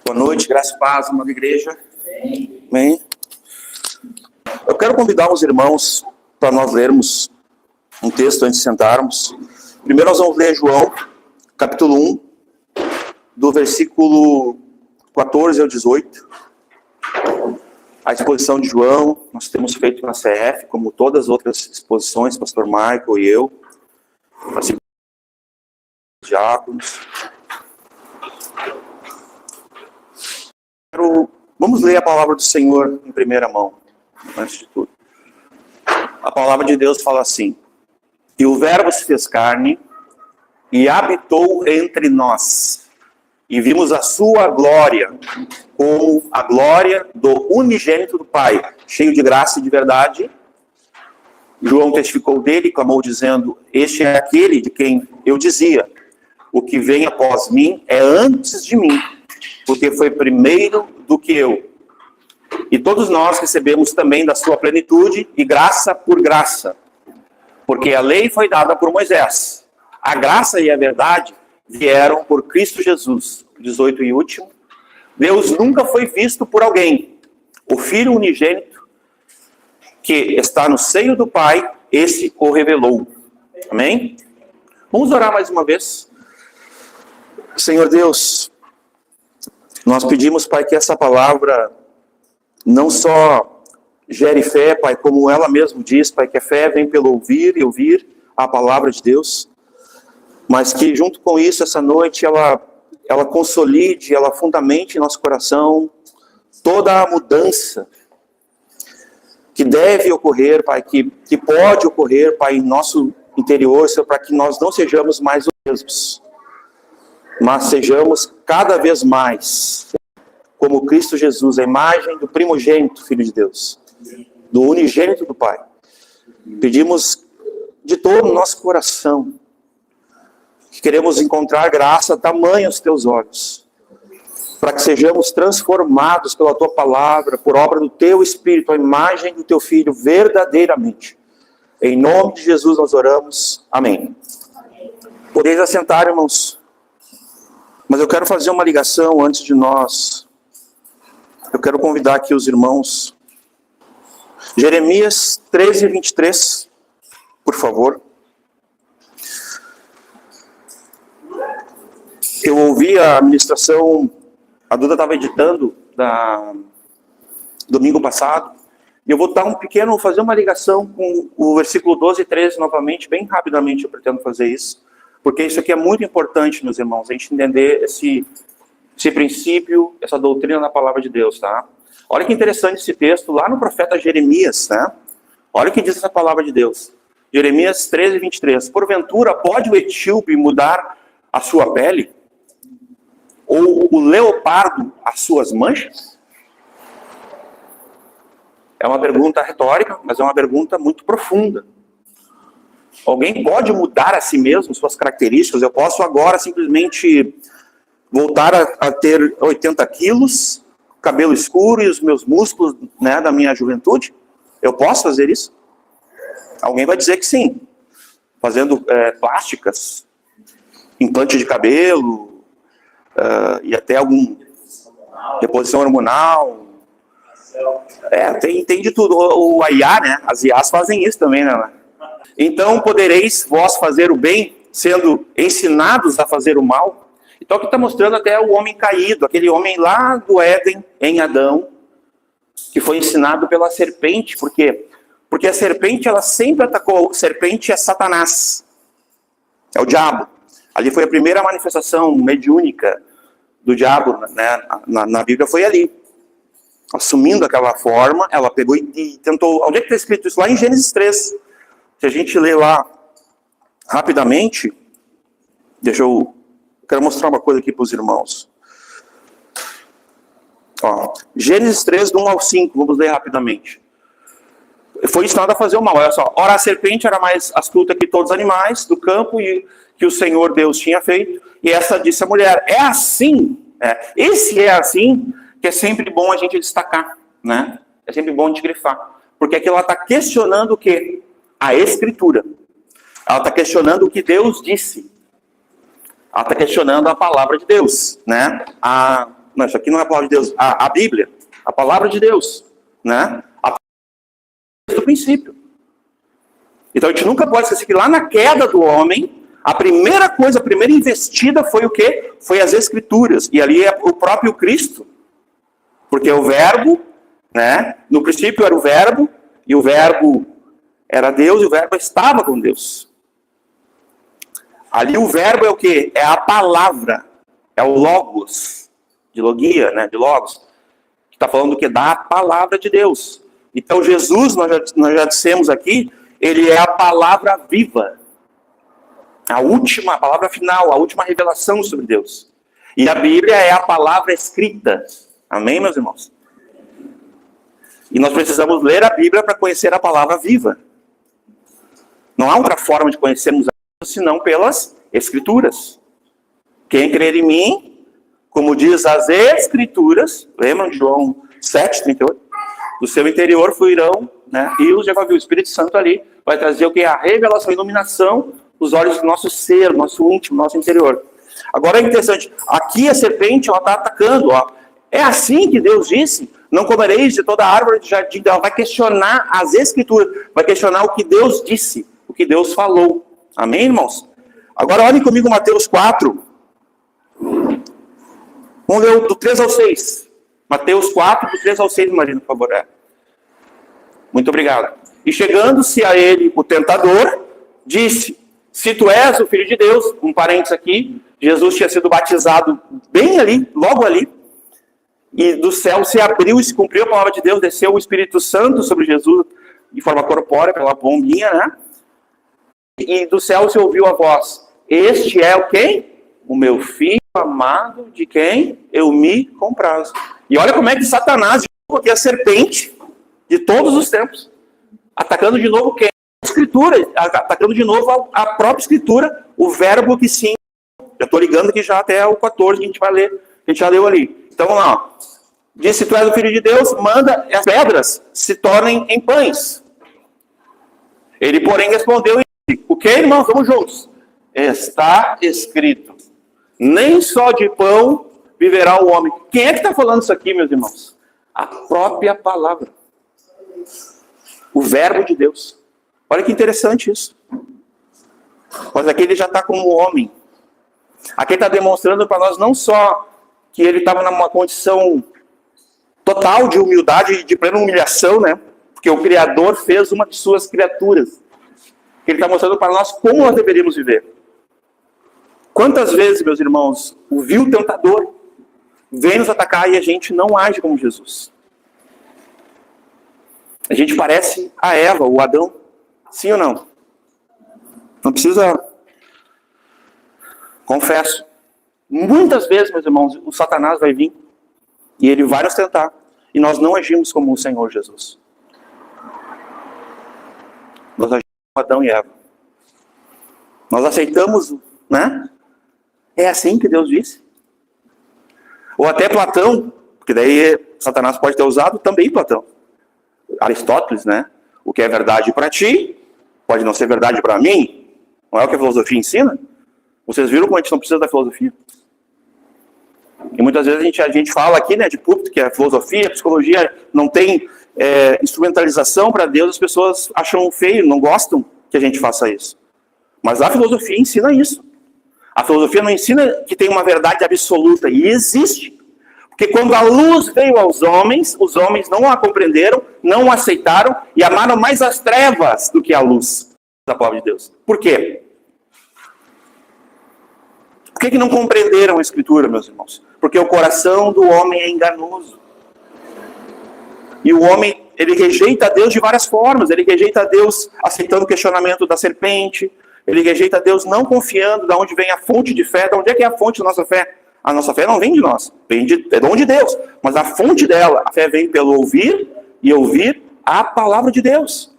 Boa noite, graça e paz, amada igreja. Amém. Eu quero convidar os irmãos para nós lermos um texto antes de sentarmos. Primeiro nós vamos ler João, capítulo 1, do versículo 14 ao 18. A exposição de João, nós temos feito na CF, como todas as outras exposições, pastor Michael e eu, diáconos. Vamos ler a palavra do Senhor em primeira mão, antes de tudo. A palavra de Deus fala assim: e o Verbo se fez carne e habitou entre nós, e vimos a sua glória, como a glória do unigênito do Pai, cheio de graça e de verdade. João testificou dele e clamou dizendo: este é aquele de quem eu dizia, o que vem após mim é antes de mim, porque foi primeiro do que eu. E todos nós recebemos também da sua plenitude, e graça por graça. Porque a lei foi dada por Moisés. A graça e a verdade vieram por Cristo Jesus. 18 e último. Deus nunca foi visto por alguém. O Filho unigênito, que está no seio do Pai, esse o revelou. Amém? Vamos orar mais uma vez. Senhor Deus, nós pedimos, Pai, que essa palavra não só gere fé, Pai, como ela mesmo diz, Pai, que a fé vem pelo ouvir e ouvir a palavra de Deus, mas que junto com isso, essa noite, ela consolide, ela fundamente em nosso coração toda a mudança que deve ocorrer, Pai, que pode ocorrer, Pai, em nosso interior, Senhor, para que nós não sejamos mais os mesmos, mas sejamos cada vez mais como Cristo Jesus, a imagem do primogênito Filho de Deus, do unigênito do Pai. Pedimos de todo o nosso coração que queremos encontrar graça tamanha aos teus olhos, para que sejamos transformados pela tua palavra, por obra do teu Espírito, a imagem do teu Filho verdadeiramente. Em nome de Jesus nós oramos. Amém. Podeis assentar, irmãos. Mas eu quero fazer uma ligação antes de nós. Eu quero convidar aqui os irmãos. Jeremias 13, 23, por favor. Eu ouvi a ministração, a Duda estava editando domingo passado, e eu vou fazer uma ligação com o versículo 12 e 13 novamente, bem rapidamente eu pretendo fazer isso, porque isso aqui é muito importante, meus irmãos, a gente entender esse princípio, essa doutrina na palavra de Deus, tá? Olha que interessante esse texto, lá no profeta Jeremias, né? Olha o que diz essa palavra de Deus. Jeremias 13, 23. Porventura, pode o etíope mudar a sua pele? Ou o leopardo as suas manchas? É uma pergunta retórica, mas é uma pergunta muito profunda. Alguém pode mudar a si mesmo, suas características? Eu posso agora simplesmente voltar a ter 80 quilos, cabelo escuro e os meus músculos, né, da minha juventude? Eu posso fazer isso? Alguém vai dizer que sim. Fazendo plásticas, implante de cabelo, e até algum reposição hormonal. Tem de tudo. O IA, né? As IAs fazem isso também, né? Então, podereis vós fazer o bem, sendo ensinados a fazer o mal? Então aqui está mostrando até o homem caído, aquele homem lá do Éden, em Adão, que foi ensinado pela serpente. Por quê? Porque a serpente, ela sempre atacou. Serpente é Satanás, é o diabo. Ali foi a primeira manifestação mediúnica do diabo, né? Na Bíblia foi ali. Assumindo aquela forma, ela pegou e tentou... Onde é que está escrito isso? Lá em Gênesis 3. Se a gente ler lá rapidamente, quero mostrar uma coisa aqui para os irmãos. Ó, Gênesis 3, do 1 ao 5, vamos ler rapidamente. Foi ensinado a fazer o mal, olha só. Ora, a serpente era mais astuta que todos os animais do campo e que o Senhor Deus tinha feito. E essa disse a mulher: é assim, esse é assim, que é sempre bom a gente destacar, né? É sempre bom a gente grifar. Porque aqui ela está questionando o quê? A Escritura. Ela está questionando o que Deus disse. Ela está questionando a palavra de Deus, né? Não, isso aqui não é a palavra de Deus. A Bíblia, a palavra de Deus, né? Do princípio. Então a gente nunca pode esquecer que lá na queda do homem, a primeira coisa, a primeira investida foi o quê? Foi as Escrituras. E ali é o próprio Cristo. Porque o verbo, né? No princípio era o verbo, e o verbo era Deus, e o verbo estava com Deus. Ali o verbo é o quê? É a palavra. É o logos. De logia, né? De logos. Que está falando do quê? Da palavra de Deus. Então Jesus, nós já dissemos aqui, ele é a palavra viva. A palavra final, a última revelação sobre Deus. E a Bíblia é a palavra escrita. Amém, meus irmãos? E nós precisamos ler a Bíblia para conhecer a palavra viva. Não há outra forma de conhecermos a Deus senão pelas Escrituras. Quem crer em mim, como diz as Escrituras, lembram de João 7,38? Do seu interior fluirão, né, rios de água viva. O Espírito Santo ali vai trazer o que? A revelação, a iluminação dos olhos do nosso ser, nosso íntimo, nosso interior. Agora é interessante, aqui a serpente está atacando, ó. É assim que Deus disse, não comereis de toda árvore do jardim. Ela vai questionar as Escrituras, vai questionar o que Deus disse, o que Deus falou. Amém, irmãos? Agora olhem comigo Mateus 4. Vamos ler do 3 ao 6. Mateus 4, do 3 ao 6, Marina, por favor. Muito obrigado. E chegando-se a ele o tentador, disse: se tu és o Filho de Deus, um parênteses aqui, Jesus tinha sido batizado bem ali, logo ali, e do céu se abriu e se cumpriu a palavra de Deus, desceu o Espírito Santo sobre Jesus, de forma corpórea, pela bombinha, né? E do céu se ouviu a voz: este é o quem? O meu Filho amado, de quem eu me comprazo. E olha como é que Satanás, porque a serpente de todos os tempos, atacando de novo quem? A Escritura, atacando de novo a própria Escritura, o verbo que sim. Já estou ligando aqui já até o 14 que a gente vai ler, a gente já leu ali. Então vamos lá. Disse: tu és o Filho de Deus, manda as pedras se tornem em pães. Ele, porém, respondeu e disse: o que, irmãos? Vamos juntos. Está escrito: nem só de pão viverá o homem. Quem é que está falando isso aqui, meus irmãos? A própria palavra. O verbo de Deus. Olha que interessante isso. Mas aqui ele já está como homem. Aqui está demonstrando para nós não só que ele estava numa condição total de humildade, de plena humilhação, né? Porque o Criador fez uma de suas criaturas. Ele está mostrando para nós como nós deveríamos viver. Quantas vezes, meus irmãos, o vil tentador vem nos atacar e a gente não age como Jesus? A gente parece a Eva, o Adão. Sim ou não? Não precisa... Confesso. Muitas vezes, meus irmãos, o Satanás vai vir e ele vai nos tentar. E nós não agimos como o Senhor Jesus. Nós agimos como Adão e Eva. Nós aceitamos, né? É assim que Deus disse. Ou até Platão, porque daí Satanás pode ter usado também Platão. Aristóteles, né? O que é verdade para ti, pode não ser verdade para mim. Não é o que a filosofia ensina? Vocês viram como a gente não precisa da filosofia? E muitas vezes a gente fala aqui, né, de púlpito, que a filosofia, a psicologia não tem instrumentalização para Deus, as pessoas acham feio, não gostam que a gente faça isso. Mas a filosofia ensina isso. A filosofia não ensina que tem uma verdade absoluta, e existe. Porque quando a luz veio aos homens, os homens não a compreenderam, não a aceitaram e amaram mais as trevas do que a luz da palavra de Deus. Por quê? Por que não compreenderam a Escritura, meus irmãos? Porque o coração do homem é enganoso. E o homem, ele rejeita a Deus de várias formas. Ele rejeita a Deus aceitando o questionamento da serpente. Ele rejeita a Deus não confiando de onde vem a fonte de fé. De onde é que é a fonte da nossa fé? A nossa fé não vem de nós, é dom de Deus. Mas a fonte dela, a fé vem pelo ouvir e ouvir a palavra de Deus.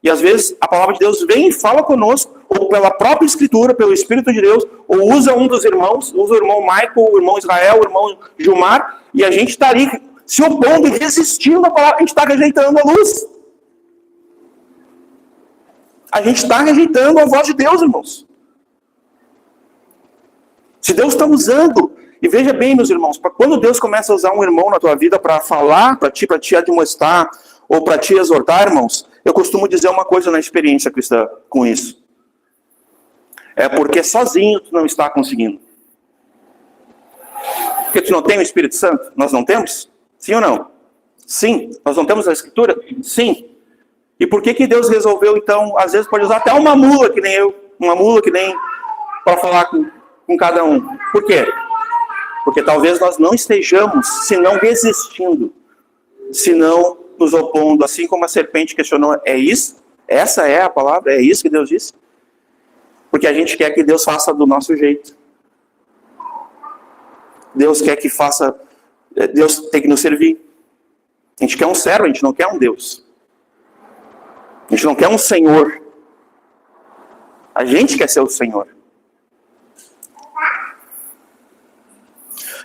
E às vezes a palavra de Deus vem e fala conosco, ou pela própria Escritura, pelo Espírito de Deus, ou usa um dos irmãos, usa o irmão Michael, o irmão Israel, o irmão Gilmar, e a gente está ali se opondo e resistindo à palavra, a gente está rejeitando a luz. A gente está rejeitando a voz de Deus, irmãos. Se Deus está usando E veja bem, meus irmãos, quando Deus começa a usar um irmão na tua vida para falar para te admoestar, ou para te exortar, irmãos, eu costumo dizer uma coisa na experiência cristã com isso. É porque sozinho tu não está conseguindo. Porque tu não tem o Espírito Santo? Nós não temos? Sim ou não? Sim. Nós não temos a Escritura? Sim. E por que Deus resolveu, então, às vezes pode usar até uma mula que nem eu, uma mula que nem para falar com cada um? Por quê? Porque talvez nós não estejamos, se não resistindo, se não nos opondo, assim como a serpente questionou, é isso? Essa é a palavra? É isso que Deus disse? Porque a gente quer que Deus faça do nosso jeito. Deus quer que faça, Deus tem que nos servir. A gente quer um servo, a gente não quer um Deus. A gente não quer um Senhor. A gente quer ser o Senhor.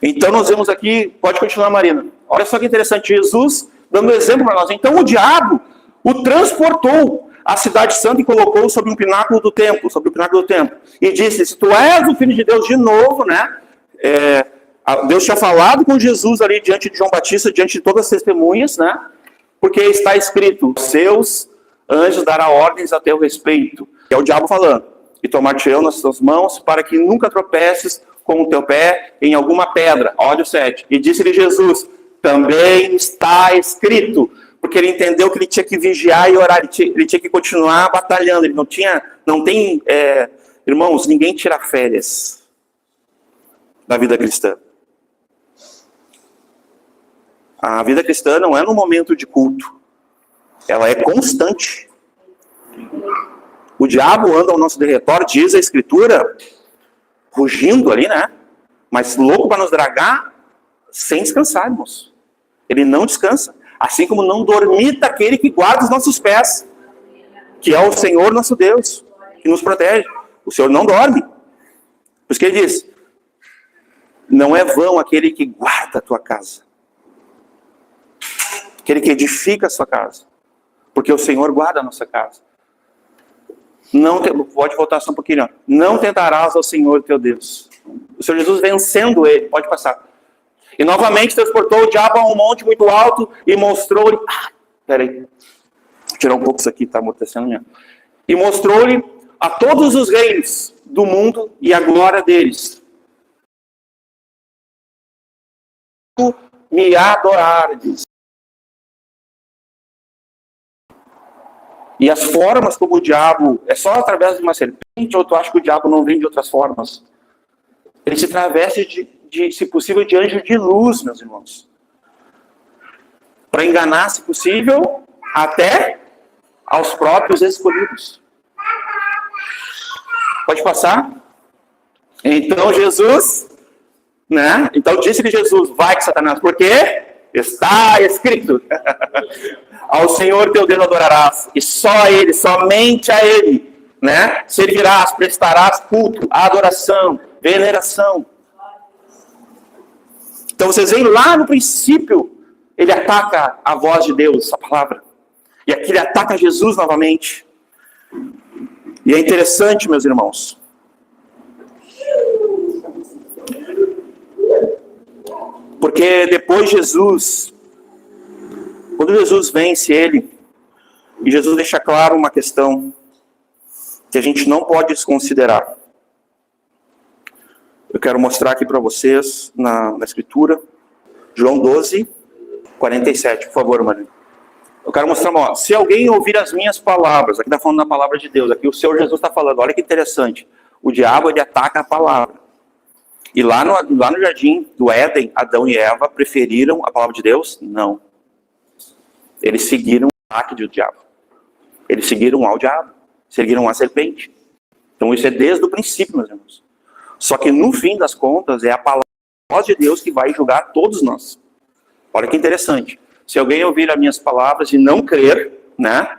Então nós vemos aqui, pode continuar, Marina. Olha só que interessante, Jesus dando exemplo para nós. Então o diabo o transportou à cidade santa e colocou sobre um pináculo do templo, e disse, se tu és o Filho de Deus, de novo, né? Deus tinha falado com Jesus ali diante de João Batista, diante de todas as testemunhas, né? Porque está escrito, seus anjos dará ordens a teu respeito. É o diabo falando. E tomar-te-eu nas tuas mãos, para que nunca tropeces com o teu pé em alguma pedra. Olha o 7. E disse-lhe Jesus, também está escrito. Porque ele entendeu que ele tinha que vigiar e orar, ele tinha que continuar batalhando. Ele não tem, irmãos, ninguém tira férias da vida cristã. A vida cristã não é no momento de culto. Ela é constante. O diabo anda ao nosso derredor, diz a Escritura, rugindo ali, né? Mas louco para nos dragar, sem descansar, irmãos. Ele não descansa. Assim como não dormita aquele que guarda os nossos pés, que é o Senhor nosso Deus, que nos protege. O Senhor não dorme. Por isso que ele diz, não é vão aquele que guarda a tua casa. Aquele que edifica a sua casa. Porque o Senhor guarda a nossa casa. Pode voltar só um pouquinho. Não tentarás ao Senhor teu Deus. O Senhor Jesus vencendo ele. Pode passar. E novamente transportou o diabo a um monte muito alto e mostrou-lhe... Peraí. Vou tirar um pouco isso aqui, está amortecendo mesmo. E mostrou-lhe a todos os reinos do mundo e a glória deles. Me adorardes. E as formas como o diabo... É só através de uma serpente ou tu acha que o diabo não vem de outras formas? Ele se traveste se possível, de anjo de luz, meus irmãos. Para enganar, se possível, até aos próprios escolhidos. Pode passar? Então Jesus, né? Então disse-lhe Jesus, vai que Satanás, porque está escrito. Ao Senhor teu Deus adorarás, e só a Ele, somente a Ele, né? Servirás, prestarás culto, adoração, veneração. Então vocês veem lá no princípio, ele ataca a voz de Deus, a palavra. E aqui ele ataca Jesus novamente. E é interessante, meus irmãos. Porque depois quando Jesus vence ele, e Jesus deixa claro uma questão que a gente não pode desconsiderar. Eu quero mostrar aqui para vocês, na Escritura, João 12, 47, por favor, Maria. Eu quero mostrar, se alguém ouvir as minhas palavras, aqui está falando da palavra de Deus, aqui o Senhor Jesus está falando, olha que interessante, o diabo, ele ataca a palavra. E lá no jardim do Éden, Adão e Eva preferiram a palavra de Deus? Não. Eles seguiram o ataque do diabo. Eles seguiram ao diabo, seguiram a serpente. Então isso é desde o princípio, meus irmãos. Só que no fim das contas, é a palavra de Deus que vai julgar todos nós. Olha que interessante. Se alguém ouvir as minhas palavras e não crer, né?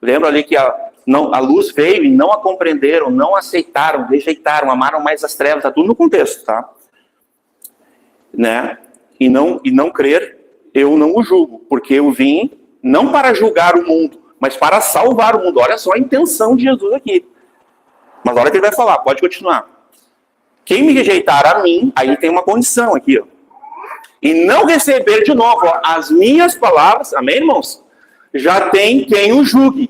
Lembra ali que a luz veio e não a compreenderam, não aceitaram, rejeitaram, amaram mais as trevas, está tudo no contexto, tá? Né? E não crer, eu não o julgo, porque eu vim não para julgar o mundo, mas para salvar o mundo. Olha só a intenção de Jesus aqui. Mas olha o que ele vai falar, pode continuar. Quem me rejeitar a mim, aí tem uma condição aqui, ó, e não receber de novo, ó, as minhas palavras, amém, irmãos? Já tem quem o julgue.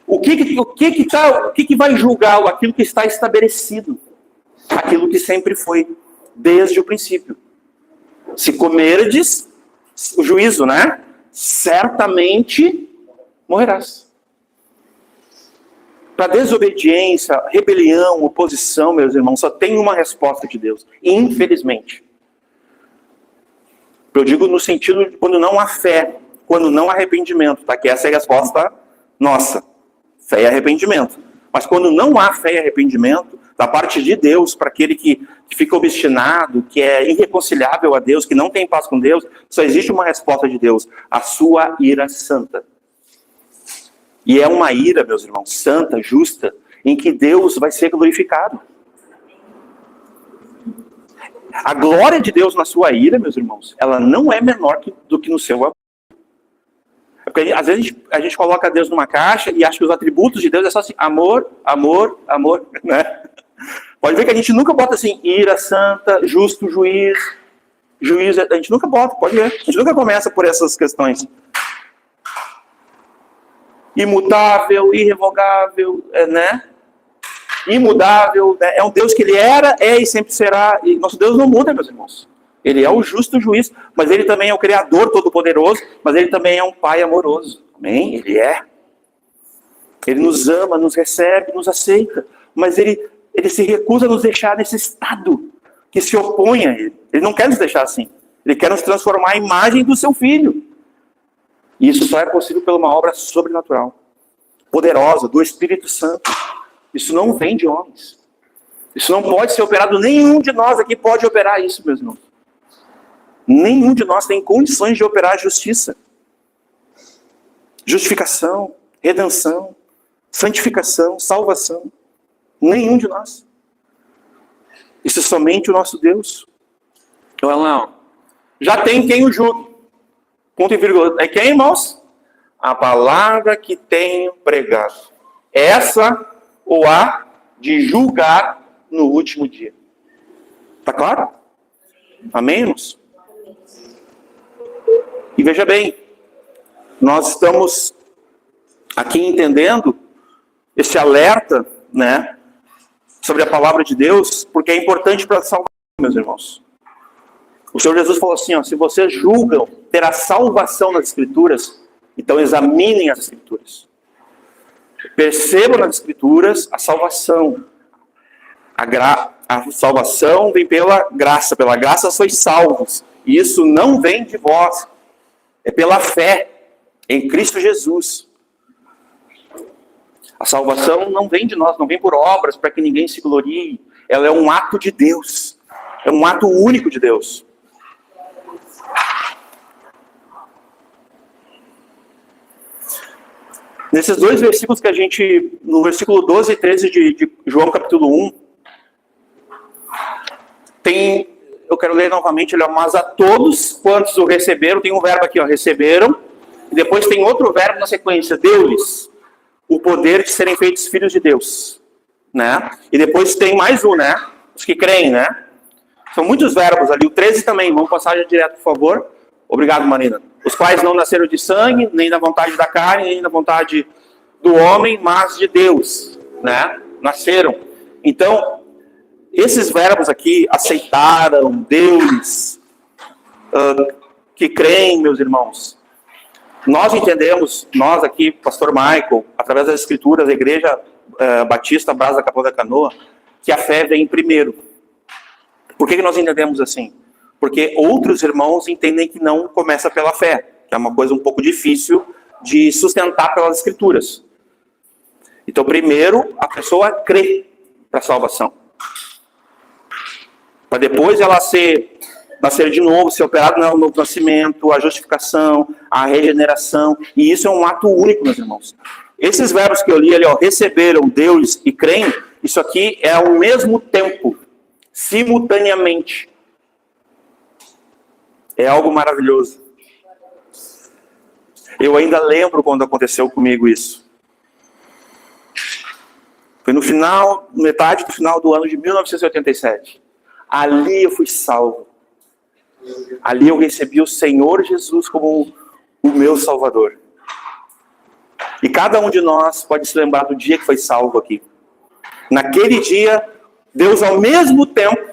O que vai julgar? Aquilo que está estabelecido. Aquilo que sempre foi, desde o princípio. Se comerdes, o juízo, né? Certamente morrerás. Para desobediência, rebelião, oposição, meus irmãos, só tem uma resposta de Deus. Infelizmente. Eu digo no sentido de quando não há fé, quando não há arrependimento, tá? Que essa é a resposta nossa. Fé e arrependimento. Mas quando não há fé e arrependimento, da parte de Deus, para aquele que fica obstinado, que é irreconciliável a Deus, que não tem paz com Deus, só existe uma resposta de Deus: a sua ira santa. E é uma ira, meus irmãos, santa, justa, em que Deus vai ser glorificado. A glória de Deus na sua ira, meus irmãos, ela não é menor do que no seu amor. Porque às vezes a gente coloca Deus numa caixa e acha que os atributos de Deus é só assim, amor, amor, amor, né? Pode ver que a gente nunca bota assim, ira santa, justo juiz, a gente nunca bota, pode ver. A gente nunca começa por essas questões. Imutável, irrevogável, né? Imudável, né? É um Deus que ele era, é e sempre será. E nosso Deus não muda, meus irmãos. Ele é o justo juiz, mas ele também é o Criador Todo-Poderoso, mas ele também é um Pai amoroso. Amém? Ele é. Ele nos ama, nos recebe, nos aceita, mas ele se recusa a nos deixar nesse estado que se opõe a ele. Ele não quer nos deixar assim. Ele quer nos transformar à imagem do seu Filho. E isso só é possível por uma obra sobrenatural, poderosa, do Espírito Santo. Isso não vem de homens. Isso não pode ser operado. Nenhum de nós aqui pode operar isso, meus irmãos. Nenhum de nós tem condições de operar a justiça. Justificação, redenção, santificação, salvação. Nenhum de nós. Isso é somente o nosso Deus. Olha lá, ó. Já tem quem o julgue. Ponto e vírgula. É quem, irmãos? A palavra que tenho pregado. Essa ou a de julgar no último dia. Tá claro? Amém, irmãos? E veja bem, nós estamos aqui entendendo esse alerta, né, sobre a palavra de Deus, porque é importante para a salvação, meus irmãos. O Senhor Jesus falou assim, ó, se vocês julgam ter a salvação nas Escrituras, então examinem as Escrituras. Percebam nas Escrituras a salvação. A salvação vem pela graça sois salvos. E isso não vem de vós, é pela fé em Cristo Jesus. A salvação não vem de nós, não vem por obras para que ninguém se glorie. Ela é um ato de Deus. É um ato único de Deus. Nesses dois versículos que a gente, no versículo 12 e 13 de João capítulo 1, eu quero ler novamente, mas a todos quantos o receberam, tem um verbo aqui, ó, receberam, e depois tem outro verbo na sequência, deu-lhes o poder de serem feitos filhos de Deus, né? E depois tem mais um, né? Os que creem, né? São muitos verbos ali, o 13 também, vamos passar já direto, por favor. Obrigado, Marina. Os quais não nasceram de sangue, nem da vontade da carne, nem da vontade do homem, mas de Deus, né? Nasceram. Então, esses verbos aqui, aceitaram, deu-lhes, que creem, meus irmãos. Nós entendemos, nós aqui, pastor Michael, através das Escrituras, a Igreja Batista Brás da Capão da Canoa, que a fé vem primeiro. Por que nós entendemos assim? Porque outros irmãos entendem que não começa pela fé, que é uma coisa um pouco difícil de sustentar pelas Escrituras. Então, primeiro, a pessoa crê para a salvação. Para depois ela nascer de novo, ser operada no novo nascimento, a justificação, a regeneração. E isso é um ato único, meus irmãos. Esses verbos que eu li ali, ó, receberam, deu-lhes e creem, isso aqui é ao mesmo tempo, simultaneamente. É algo maravilhoso. Eu ainda lembro quando aconteceu comigo isso. Foi no metade do final do ano de 1987. Ali eu fui salvo. Ali eu recebi o Senhor Jesus como o meu Salvador. E cada um de nós pode se lembrar do dia que foi salvo aqui. Naquele dia, Deus ao mesmo tempo,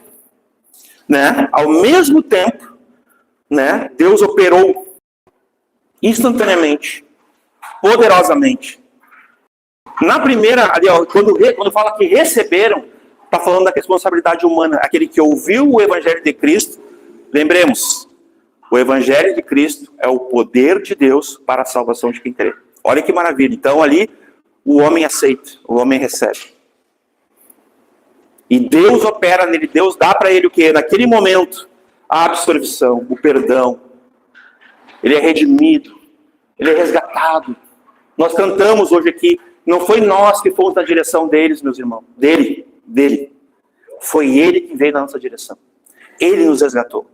Deus operou instantaneamente, poderosamente. Na primeira, ali, quando fala que receberam, está falando da responsabilidade humana. Aquele que ouviu o Evangelho de Cristo, lembremos, o Evangelho de Cristo é o poder de Deus para a salvação de quem crê. Olha que maravilha. Então ali, o homem aceita, o homem recebe. E Deus opera nele, Deus dá para ele o quê? Naquele momento, a absolvição, o perdão. Ele é redimido, ele é resgatado. Nós cantamos hoje aqui, não foi nós que fomos na direção deles, meus irmãos. Dele. Foi ele que veio na nossa direção. Ele nos resgatou.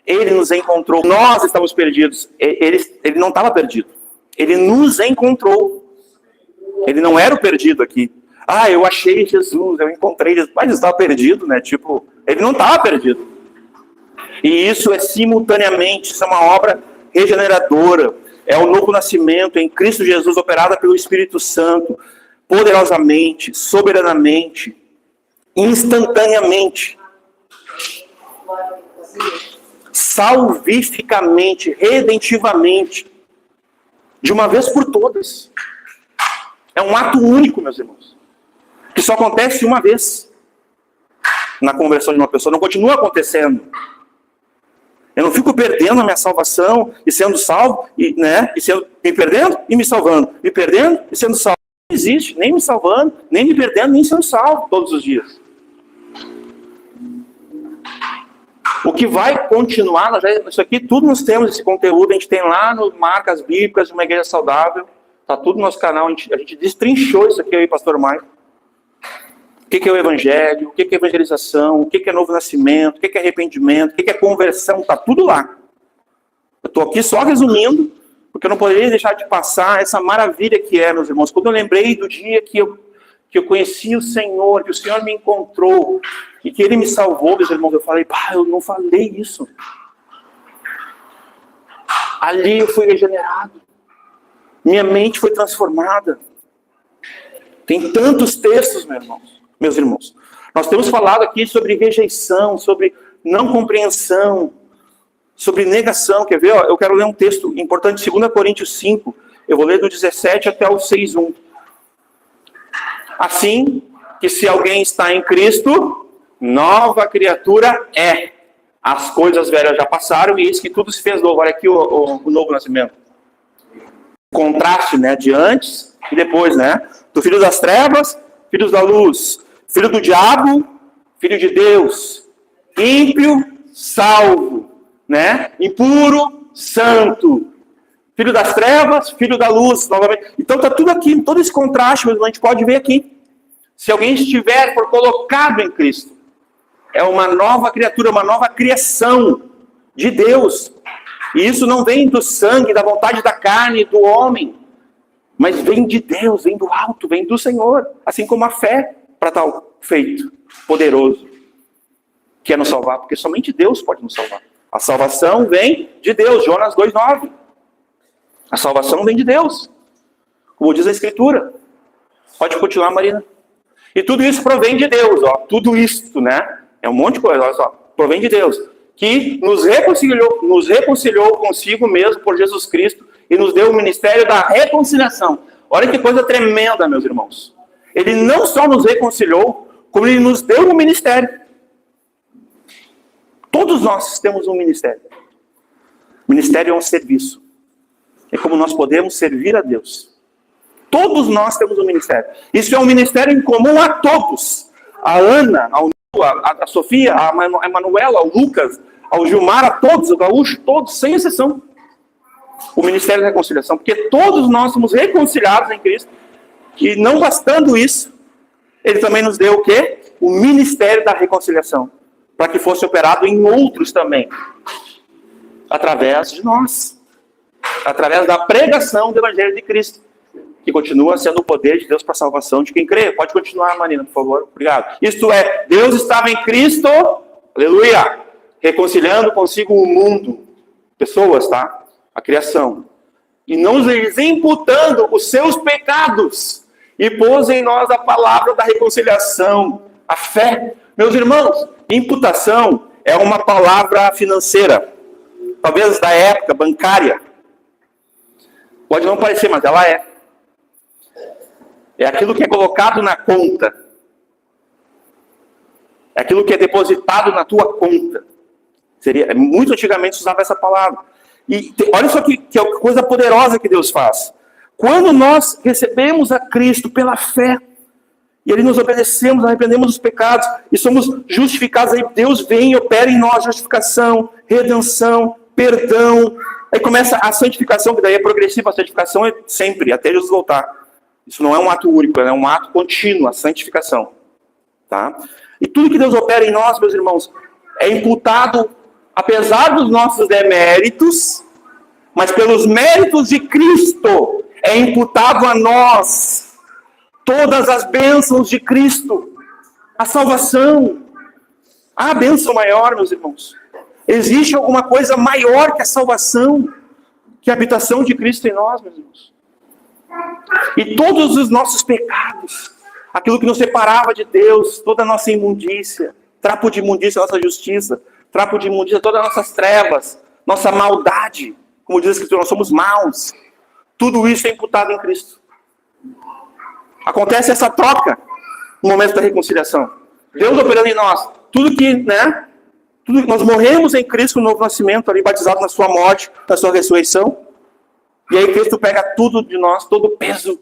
Ele nos encontrou. Nós estávamos perdidos. Ele não estava perdido. Ele nos encontrou. Ele não era o perdido aqui. Ah, eu achei Jesus, eu encontrei Jesus. Mas ele estava perdido, né? Tipo, ele não estava perdido. E isso é simultaneamente, isso é uma obra regeneradora. É o novo nascimento em Cristo Jesus, operada pelo Espírito Santo, poderosamente, soberanamente, instantaneamente, salvificamente, redentivamente, de uma vez por todas. É um ato único, meus irmãos, que só acontece uma vez na conversão de uma pessoa, não continua acontecendo. Eu não fico perdendo a minha salvação e sendo salvo, me perdendo e me salvando, me perdendo e sendo salvo. Não existe, nem me salvando, nem me perdendo, nem sendo salvo todos os dias. O que vai continuar, isso aqui tudo nós temos, esse conteúdo, a gente tem lá no Marcas Bíblicas de uma Igreja Saudável, está tudo no nosso canal, a gente destrinchou isso aqui aí, pastor Maicon. O que é o Evangelho, o que é evangelização, o que é novo nascimento, o que é arrependimento, o que é conversão, está tudo lá. Eu estou aqui só resumindo, porque eu não poderia deixar de passar essa maravilha que é, meus irmãos. Quando eu lembrei do dia que eu conheci o Senhor, que o Senhor me encontrou, e que Ele me salvou, meus irmãos, eu falei, eu não falei isso. Ali eu fui regenerado. Minha mente foi transformada. Tem tantos textos, meus irmãos. Nós temos falado aqui sobre rejeição, sobre não compreensão, sobre negação. Quer ver? Eu quero ler um texto importante, 2 Coríntios 5. Eu vou ler do 17 até o 6:1. Assim, que se alguém está em Cristo, nova criatura é. As coisas velhas já passaram e eis que tudo se fez novo. Olha aqui o novo nascimento. O contraste, de antes e depois, do filho das trevas, filhos da luz, filho do diabo, filho de Deus, ímpio, salvo, impuro, santo, filho das trevas, filho da luz, novamente. Então está tudo aqui, todo esse contraste, a gente pode ver aqui. Se alguém estiver por colocado em Cristo, é uma nova criatura, uma nova criação de Deus. E isso não vem do sangue, da vontade da carne, do homem, mas vem de Deus, vem do alto, vem do Senhor, assim como a fé para tal feito poderoso, que é nos salvar, porque somente Deus pode nos salvar. A salvação vem de Deus, Jonas 2:9. A salvação vem de Deus, como diz a Escritura. Pode continuar, Marina. E tudo isso provém de Deus, tudo isto, é um monte de coisa, olha só, provém de Deus, que nos reconciliou consigo mesmo por Jesus Cristo e nos deu o ministério da reconciliação. Olha que coisa tremenda, meus irmãos. Ele não só nos reconciliou, como Ele nos deu um ministério. Todos nós temos um ministério. O ministério é um serviço. É como nós podemos servir a Deus. Todos nós temos um ministério. Isso é um ministério em comum a todos. A Ana, a Sofia, a Manuela, ao Lucas, ao Gilmar, a todos, ao Gaúcho, todos, sem exceção. O ministério da reconciliação. Porque todos nós somos reconciliados em Cristo. E não bastando isso, Ele também nos deu o quê? O ministério da reconciliação. Para que fosse operado em outros também. Através de nós. Através da pregação do Evangelho de Cristo. que continua sendo o poder de Deus para a salvação de quem crê. Pode continuar, Marina, por favor. Obrigado. Isto é, Deus estava em Cristo, aleluia, reconciliando consigo o mundo, pessoas, tá? A criação. E não lhes imputando os seus pecados. E pôs em nós a palavra da reconciliação, a fé. Meus irmãos, imputação é uma palavra financeira. Talvez da época bancária. Pode não parecer, mas ela é. É aquilo que é colocado na conta. É aquilo que é depositado na tua conta. Muito antigamente se usava essa palavra. E olha só que coisa poderosa que Deus faz. Quando nós recebemos a Cristo pela fé, e Ele nos obedecemos, arrependemos dos pecados, e somos justificados, aí Deus vem e opera em nós justificação, redenção, perdão. Aí começa a santificação, que daí é progressiva, a santificação é sempre, até Jesus voltar. Isso não é um ato único, é um ato contínuo, a santificação. Tá? E tudo que Deus opera em nós, meus irmãos, é imputado, apesar dos nossos deméritos, mas pelos méritos de Cristo, é imputado a nós todas as bênçãos de Cristo, a salvação. Há bênção maior, meus irmãos. Existe alguma coisa maior que a salvação, que a habitação de Cristo em nós, meus irmãos. E todos os nossos pecados, aquilo que nos separava de Deus, toda a nossa imundícia, trapo de imundícia, nossa justiça, trapo de imundícia, todas as nossas trevas, nossa maldade, como diz a Escritura, nós somos maus. Tudo isso é imputado em Cristo. Acontece essa troca no momento da reconciliação. Deus operando em nós. Tudo que nós morremos em Cristo no novo nascimento, ali batizado na sua morte, na sua ressurreição. E aí Cristo pega tudo de nós, todo o peso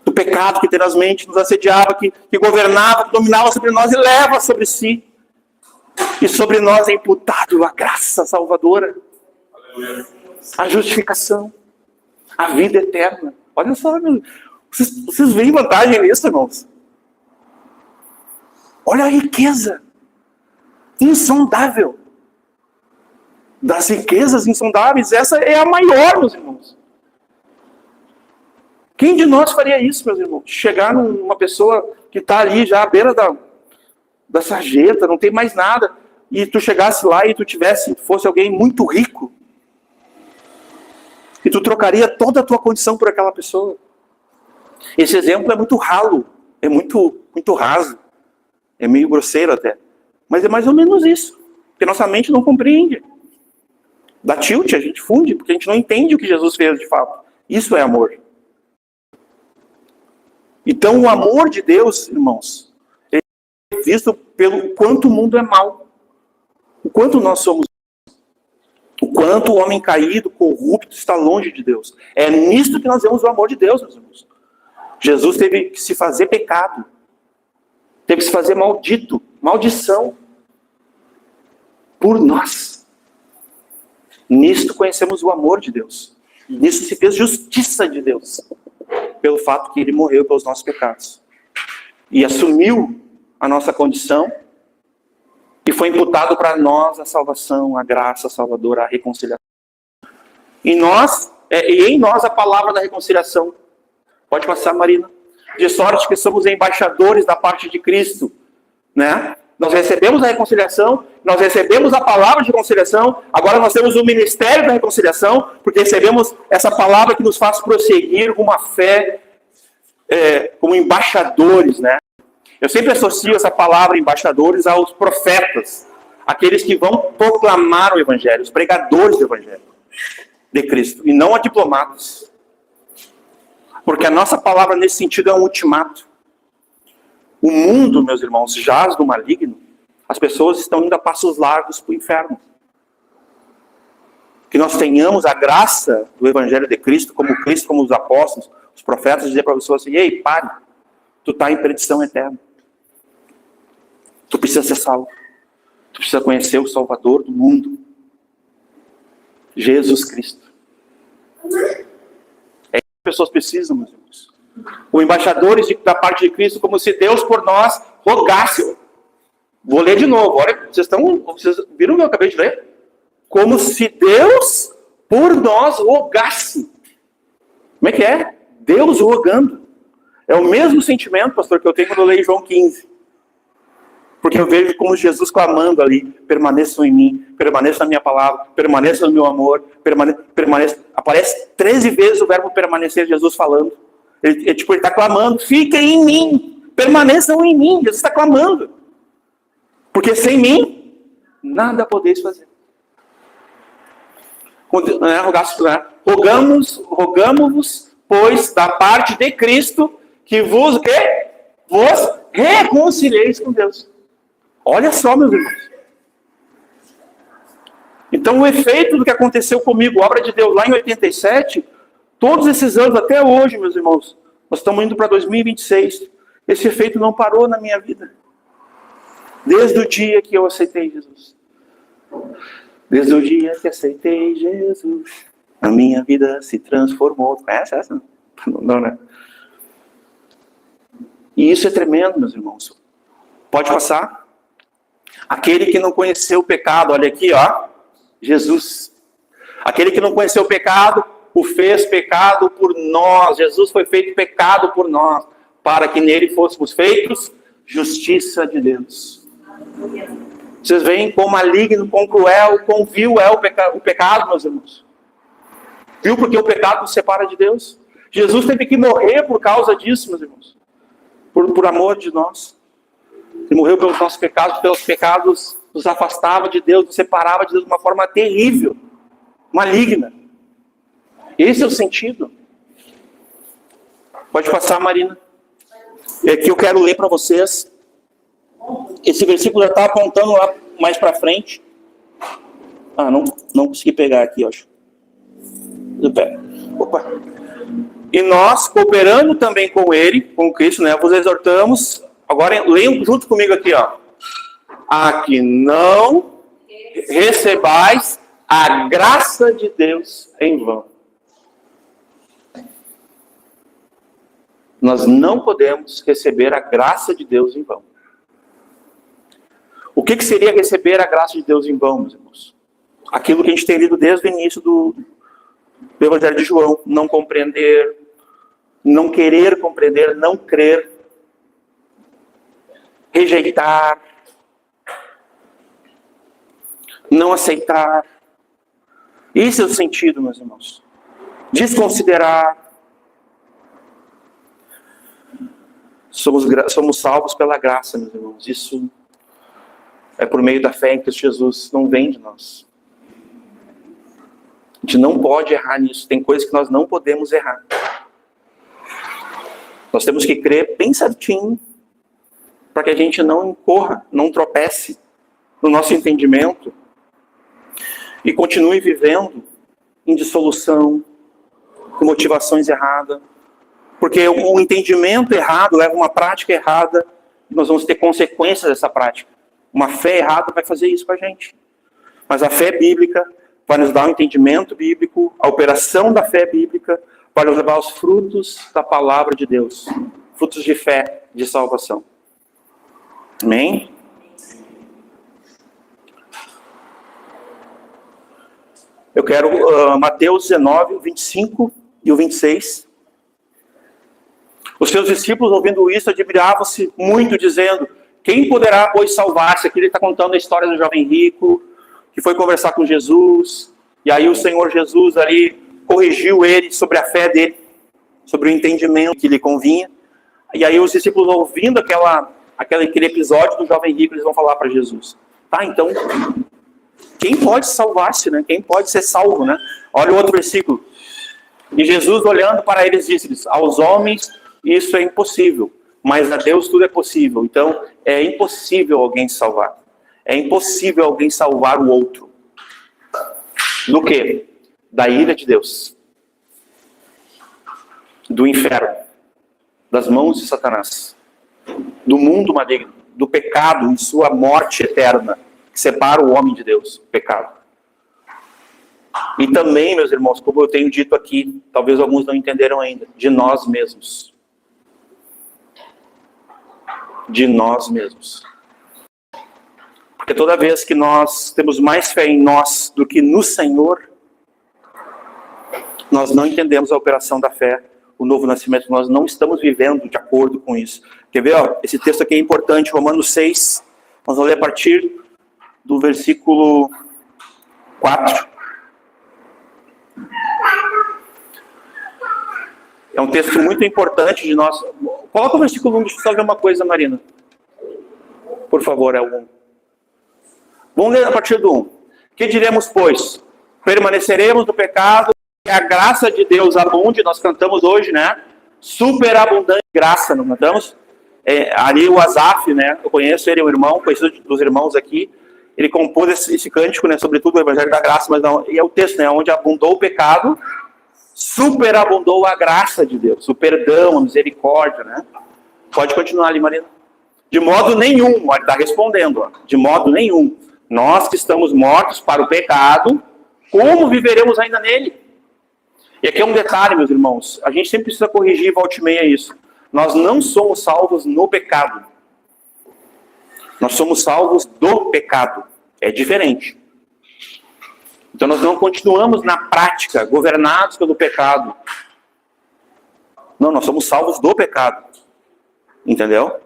do pecado que tenazmente nos assediava, que governava, que dominava sobre nós e leva sobre si. E sobre nós é imputado a graça salvadora, a justificação, a vida eterna. Olha só, vocês veem vantagem nisso, irmãos? Olha a riqueza insondável. Das riquezas insondáveis, essa é a maior, meus irmãos. Quem de nós faria isso, meus irmãos? Chegar numa pessoa que está ali já à beira da sarjeta, não tem mais nada, e tu chegasse lá e tu fosse alguém muito rico, e tu trocaria toda a tua condição por aquela pessoa. Esse exemplo é muito ralo, é muito raso, é meio grosseiro até, mas é mais ou menos isso, porque nossa mente não compreende. Dá tilt, a gente funde, porque a gente não entende o que Jesus fez de fato. Isso é amor. Então o amor de Deus, irmãos, é visto pelo quanto o mundo é mau, o quanto nós somos, o quanto o homem caído, corrupto, está longe de Deus. É nisto que nós vemos o amor de Deus, meus irmãos. Jesus teve que se fazer pecado, teve que se fazer maldito, maldição, por nós. Nisto conhecemos o amor de Deus. Nisto se fez justiça de Deus, pelo fato que Ele morreu pelos nossos pecados. E assumiu a nossa condição, e foi imputado para nós a salvação, a graça salvadora, a reconciliação. E em nós a palavra da reconciliação. Pode passar, Marina. De sorte que somos embaixadores da parte de Cristo, né? Nós recebemos a reconciliação, nós recebemos a palavra de reconciliação, agora nós temos o ministério da reconciliação, porque recebemos essa palavra que nos faz prosseguir com uma fé, como embaixadores, né? Eu sempre associo essa palavra embaixadores aos profetas, aqueles que vão proclamar o Evangelho, os pregadores do Evangelho de Cristo, e não a diplomatas. Porque a nossa palavra nesse sentido é um ultimato. O mundo, meus irmãos, jaz do maligno. As pessoas estão indo a passos largos para o inferno. Que nós tenhamos a graça do Evangelho de Cristo, como os apóstolos, os profetas, dizer para a pessoa assim: ei, pare, tu está em perdição eterna. Tu precisa ser salvo. Tu precisa conhecer o Salvador do mundo, Jesus Cristo. É isso que as pessoas precisam, meus irmãos. Os embaixadores da parte de Cristo, como se Deus por nós rogasse. Vou ler de novo. Olha, vocês viram o que eu acabei de ler? Como se Deus por nós rogasse. Como é que é? Deus rogando. É o mesmo sentimento, pastor, que eu tenho quando eu leio João 15. Porque eu vejo como Jesus clamando ali, permaneçam em mim, permaneçam na minha palavra, permaneçam no meu amor, permaneçam. Aparece 13 vezes o verbo permanecer, Jesus falando. Ele está clamando, fiquem em mim, permaneçam em mim. Jesus está clamando. Porque sem mim, nada podeis fazer. Rogamos-vos, pois, da parte de Cristo, que vos reconcilieis com Deus. Olha só, meus irmãos. Então, o efeito do que aconteceu comigo, obra de Deus, lá em 87, todos esses anos, até hoje, meus irmãos, nós estamos indo para 2026, esse efeito não parou na minha vida. Desde o dia que eu aceitei Jesus. Desde o dia que aceitei Jesus, a minha vida se transformou. Conhece essa? Não, né? E isso é tremendo, meus irmãos. Pode passar? Aquele que não conheceu o pecado, olha aqui, ó, Jesus. Aquele que não conheceu o pecado, o fez pecado por nós. Jesus foi feito pecado por nós, para que nele fôssemos feitos justiça de Deus. Vocês veem quão maligno, quão cruel, quão vil é o pecado, meus irmãos. Viu porque o pecado nos separa de Deus? Jesus teve que morrer por causa disso, meus irmãos. Por amor de nós. Ele morreu pelos nossos pecados nos afastava de Deus, nos separava de Deus de uma forma terrível, maligna. Esse é o sentido. Pode passar, Marina. É que eu quero ler para vocês. Esse versículo já está apontando lá mais para frente. Ah, não consegui pegar aqui, eu acho. Opa. E nós, cooperando também com ele, com Cristo, né, vos exortamos. Agora, leiam junto comigo aqui, ó. A que não recebais a graça de Deus em vão. Nós não podemos receber a graça de Deus em vão. O que seria receber a graça de Deus em vão, meus irmãos? Aquilo que a gente tem lido desde o início do Evangelho de João. Não compreender, não querer compreender, não crer, rejeitar, não aceitar. Esse é o sentido, meus irmãos. Desconsiderar. Somos salvos pela graça, meus irmãos. Isso é por meio da fé em Cristo Jesus. Não vem de nós. A gente não pode errar nisso. Tem coisas que nós não podemos errar. Nós temos que crer bem certinho para que a gente não incorra, não tropece no nosso entendimento e continue vivendo em dissolução, com motivações erradas. Porque um entendimento errado leva a uma prática errada e nós vamos ter consequências dessa prática. Uma fé errada vai fazer isso com a gente. Mas a fé bíblica vai nos dar um entendimento bíblico, a operação da fé bíblica vai nos levar aos frutos da palavra de Deus. Frutos de fé, de salvação. Amém? Eu quero Mateus 19, 25 e o 26. Os seus discípulos, ouvindo isso, admiravam-se muito, dizendo: quem poderá, pois, salvar-se? Aqui ele está contando a história do jovem rico, que foi conversar com Jesus, e aí o Senhor Jesus ali corrigiu ele sobre a fé dele, sobre o entendimento que lhe convinha. E aí os discípulos, ouvindo aquele episódio do jovem rico, eles vão falar para Jesus: tá, então, quem pode salvar-se, né? Quem pode ser salvo, né? Olha o outro versículo. E Jesus, olhando para eles, disse-lhes: aos homens isso é impossível, mas a Deus tudo é possível. Então, é impossível alguém salvar. É impossível alguém salvar o outro. Do quê? Da ira de Deus. Do inferno. Das mãos de Satanás. Do mundo maligno. Do pecado e sua morte eterna. Que separa o homem de Deus. O pecado. E também, meus irmãos, como eu tenho dito aqui, talvez alguns não entenderam ainda, de nós mesmos. De nós mesmos. Porque toda vez que nós temos mais fé em nós do que no Senhor, nós não entendemos a operação da fé o novo nascimento, nós não estamos vivendo de acordo com isso. Quer ver? Ó, esse texto aqui é importante, Romanos 6, nós vamos ler a partir do versículo 4. É um texto muito importante de nós. Coloca o versículo 1, deixa eu só ver uma coisa, Marina. Por favor, é o 1. Vamos ler a partir do 1. Que diremos, pois? Permaneceremos no pecado, que a graça de Deus abunde. Nós cantamos hoje, né? Superabundante graça, não cantamos? Ali o Asaf, né? Eu conheço ele, um irmão, conhecido dos irmãos aqui. Ele compôs esse cântico, né? Sobretudo o Evangelho da Graça, mas não, e é o texto, né? Onde abundou o pecado, superabundou a graça de Deus, o perdão, a misericórdia, né? Pode continuar ali, Marina. De modo nenhum, ele está respondendo, ó, de modo nenhum. Nós que estamos mortos para o pecado, como viveremos ainda nele? E aqui é um detalhe, meus irmãos, a gente sempre precisa corrigir volta e meia isso. Nós não somos salvos no pecado. Nós somos salvos do pecado. É diferente. Então nós não continuamos na prática, governados pelo pecado. Não, nós somos salvos do pecado. Entendeu?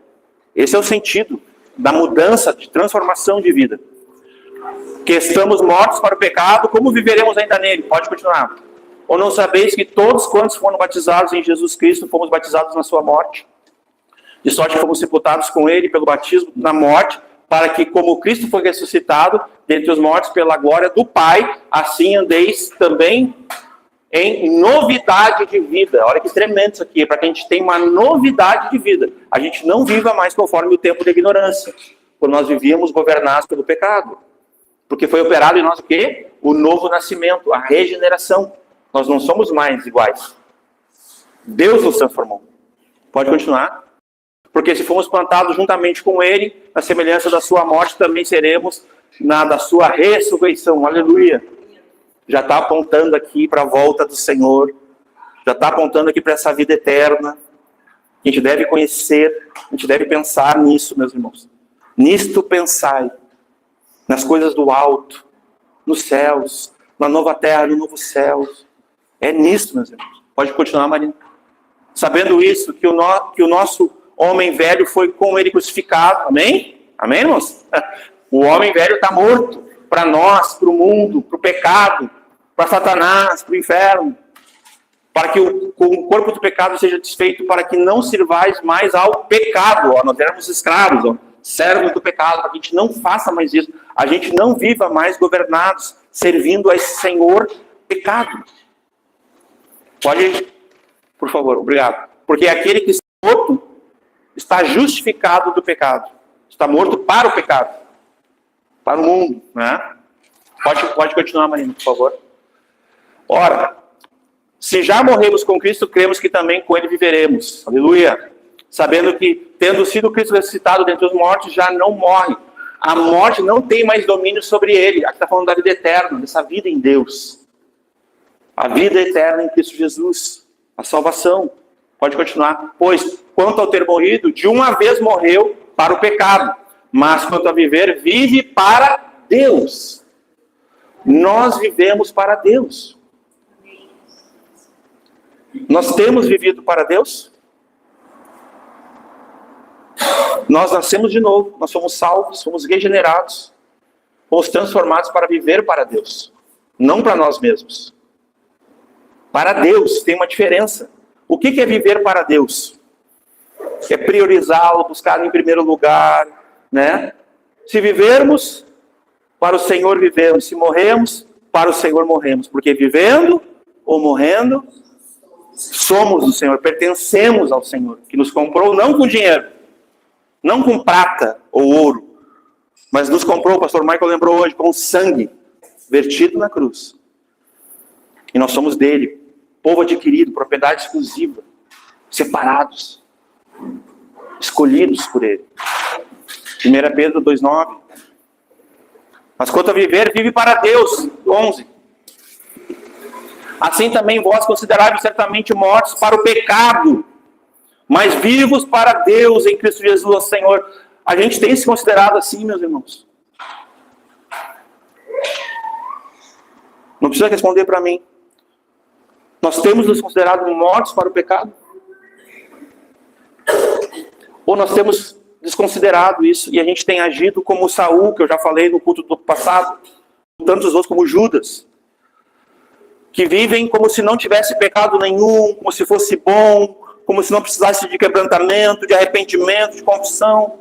Esse é o sentido da mudança, de transformação de vida. Que estamos mortos para o pecado, como viveremos ainda nele? Pode continuar. Ou não sabeis que todos quantos foram batizados em Jesus Cristo, fomos batizados na sua morte? De sorte que fomos sepultados com ele pelo batismo na morte, para que, como Cristo foi ressuscitado dentre os mortos pela glória do Pai, assim andeis também em novidade de vida. Olha que tremendo isso aqui, para que a gente tenha uma novidade de vida. A gente não viva mais conforme o tempo da ignorância, quando nós vivíamos governados pelo pecado. Porque foi operado em nós o quê? O novo nascimento, a regeneração. Nós não somos mais iguais. Deus nos transformou. Pode continuar? Porque se fomos plantados juntamente com ele, na semelhança da sua morte, também seremos na da sua ressurreição. Aleluia. Já está apontando aqui para a volta do Senhor. Já está apontando aqui para essa vida eterna. A gente deve conhecer, a gente deve pensar nisso, meus irmãos. Nisto pensai. Nas coisas do alto, nos céus, na nova terra, no novo céu. É nisso, meus irmãos. Pode continuar, Marina. Sabendo isso, que o nosso homem velho foi com ele crucificado. Amém? Amém, irmãos? O homem velho está morto para nós, para o mundo, para o pecado, para Satanás, para o inferno. Para que o corpo do pecado seja desfeito, para que não sirvais mais ao pecado. Ó, nós éramos escravos, ó, servos do pecado, para que a gente não faça mais isso. A gente não viva mais governados, servindo a esse Senhor pecado. Pode, por favor, obrigado. Porque aquele que está morto está justificado do pecado. Está morto para o pecado. Para o mundo, né? Pode continuar, Marina, por favor. Ora, se já morremos com Cristo, cremos que também com ele viveremos. Aleluia. Sabendo que, tendo sido Cristo ressuscitado dentre os mortos, já não morre. A morte não tem mais domínio sobre ele. Aqui está falando da vida eterna, dessa vida em Deus. A vida eterna em Cristo Jesus. A salvação. Pode continuar. Pois, quanto ao ter morrido, de uma vez morreu para o pecado. Mas, quanto a viver, vive para Deus. Nós vivemos para Deus. Nós temos vivido para Deus? Nós nascemos de novo, nós somos salvos, somos regenerados, fomos transformados para viver para Deus, não para nós mesmos. Para Deus tem uma diferença. O que é viver para Deus? É priorizá-lo, buscar em primeiro lugar, né? Se vivermos, para o Senhor vivemos. Se morremos, para o Senhor morremos. Porque vivendo ou morrendo, somos do Senhor, pertencemos ao Senhor, que nos comprou não com dinheiro, não com prata ou ouro, mas nos comprou, o pastor Michael lembrou hoje, com sangue vertido na cruz. E nós somos dele, povo adquirido, propriedade exclusiva, separados, escolhidos por ele. 1 Pedro 2,9. Mas quanto a viver, vive para Deus. 11. Assim também vós consideráveis certamente mortos para o pecado, mas vivos para Deus em Cristo Jesus, o Senhor. A gente tem se considerado assim, meus irmãos? Não precisa responder para mim. Nós temos nos considerado mortos para o pecado? Ou nós temos desconsiderado isso e a gente tem agido como Saul, que eu já falei no culto do passado, tantos outros como Judas, que vivem como se não tivesse pecado nenhum, como se fosse bom, como se não precisasse de quebrantamento, de arrependimento, de confissão,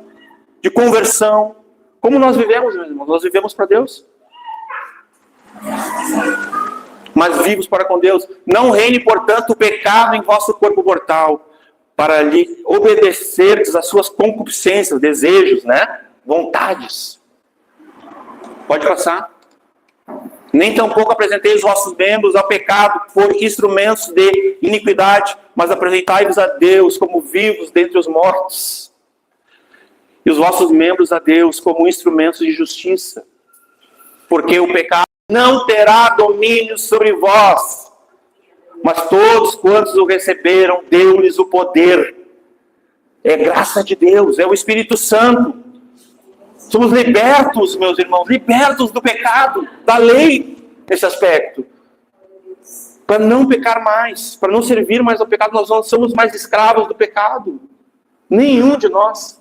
de conversão. Como nós vivemos, meus irmãos? Nós vivemos para Deus. Mas vivos para com Deus. Não reine, portanto, o pecado em vosso corpo mortal, para lhe obedecerdes às suas concupiscências, desejos, né? Vontades. Pode passar. Nem tampouco apresentei os vossos membros ao pecado por instrumentos de iniquidade, mas apresentai-vos a Deus como vivos dentre os mortos, e os vossos membros a Deus como instrumentos de justiça, porque o pecado não terá domínio sobre vós, mas todos quantos o receberam, deu-lhes o poder. É graça de Deus, é o Espírito Santo. Somos libertos, meus irmãos, libertos do pecado, da lei, nesse aspecto. Para não pecar mais, para não servir mais ao pecado, nós não somos mais escravos do pecado. Nenhum de nós.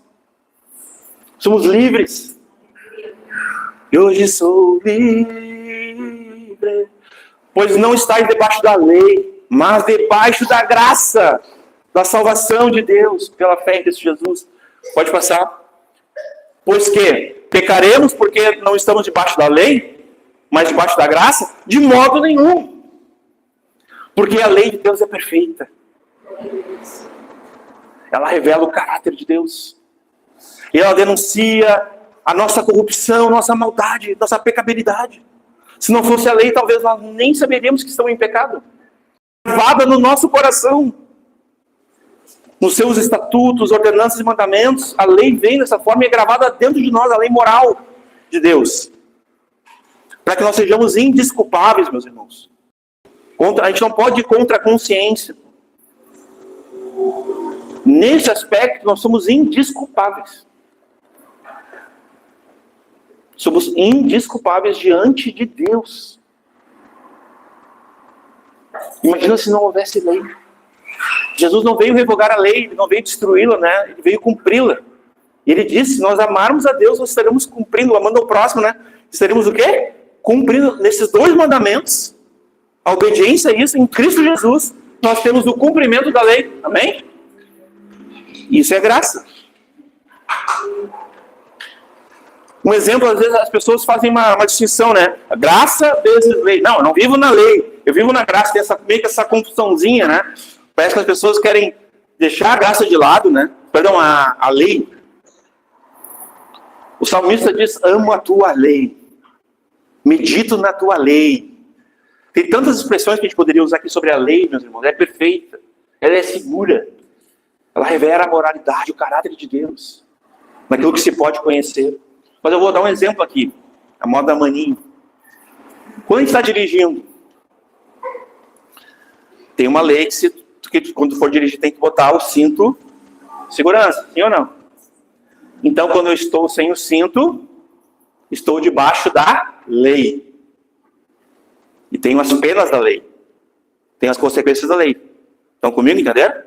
Somos livres. E hoje sou livre, pois não estáis debaixo da lei, mas debaixo da graça, da salvação de Deus, pela fé em Cristo Jesus. Pode passar. Pois que pecaremos porque não estamos debaixo da lei, mas debaixo da graça? De modo nenhum. Porque a lei de Deus é perfeita. Ela revela o caráter de Deus. E ela denuncia a nossa corrupção, nossa maldade, nossa pecabilidade. Se não fosse a lei, talvez nós nem saberíamos que estamos em pecado. Gravada no nosso coração. Nos seus estatutos, ordenanças e mandamentos, a lei vem dessa forma e é gravada dentro de nós, a lei moral de Deus. Para que nós sejamos indesculpáveis, meus irmãos. A gente não pode ir contra a consciência. Nesse aspecto, nós somos indesculpáveis. Somos indesculpáveis diante de Deus. Imagina se não houvesse lei. Jesus não veio revogar a lei, ele não veio destruí-la, né? Ele veio cumpri-la. E ele disse, se nós amarmos a Deus, nós estaremos cumprindo, amando ao próximo, né? Estaremos o quê? Cumprindo nesses dois mandamentos. A obediência a isso, em Cristo Jesus, nós temos o cumprimento da lei. Amém? Isso é graça. Um exemplo, às vezes as pessoas fazem uma distinção, né? Graça vezes lei. Não, eu não vivo na lei, eu vivo na graça. Tem meio que essa confusãozinha, né? Parece que as pessoas querem deixar a graça de lado, né? Perdão, a lei. O salmista diz, amo a tua lei. Medito na tua lei. Tem tantas expressões que a gente poderia usar aqui sobre a lei, meus irmãos. Ela é perfeita. Ela é segura. Ela revela a moralidade, o caráter de Deus. Naquilo que se pode conhecer. Mas eu vou dar um exemplo aqui. A moda maninho. Quando a gente está dirigindo, tem uma lei que quando for dirigir tem que botar o cinto de segurança, sim ou não? Então, quando eu estou sem o cinto, estou debaixo da lei. E tem as penas da lei. Tem as consequências da lei. Estão comigo, entenderam?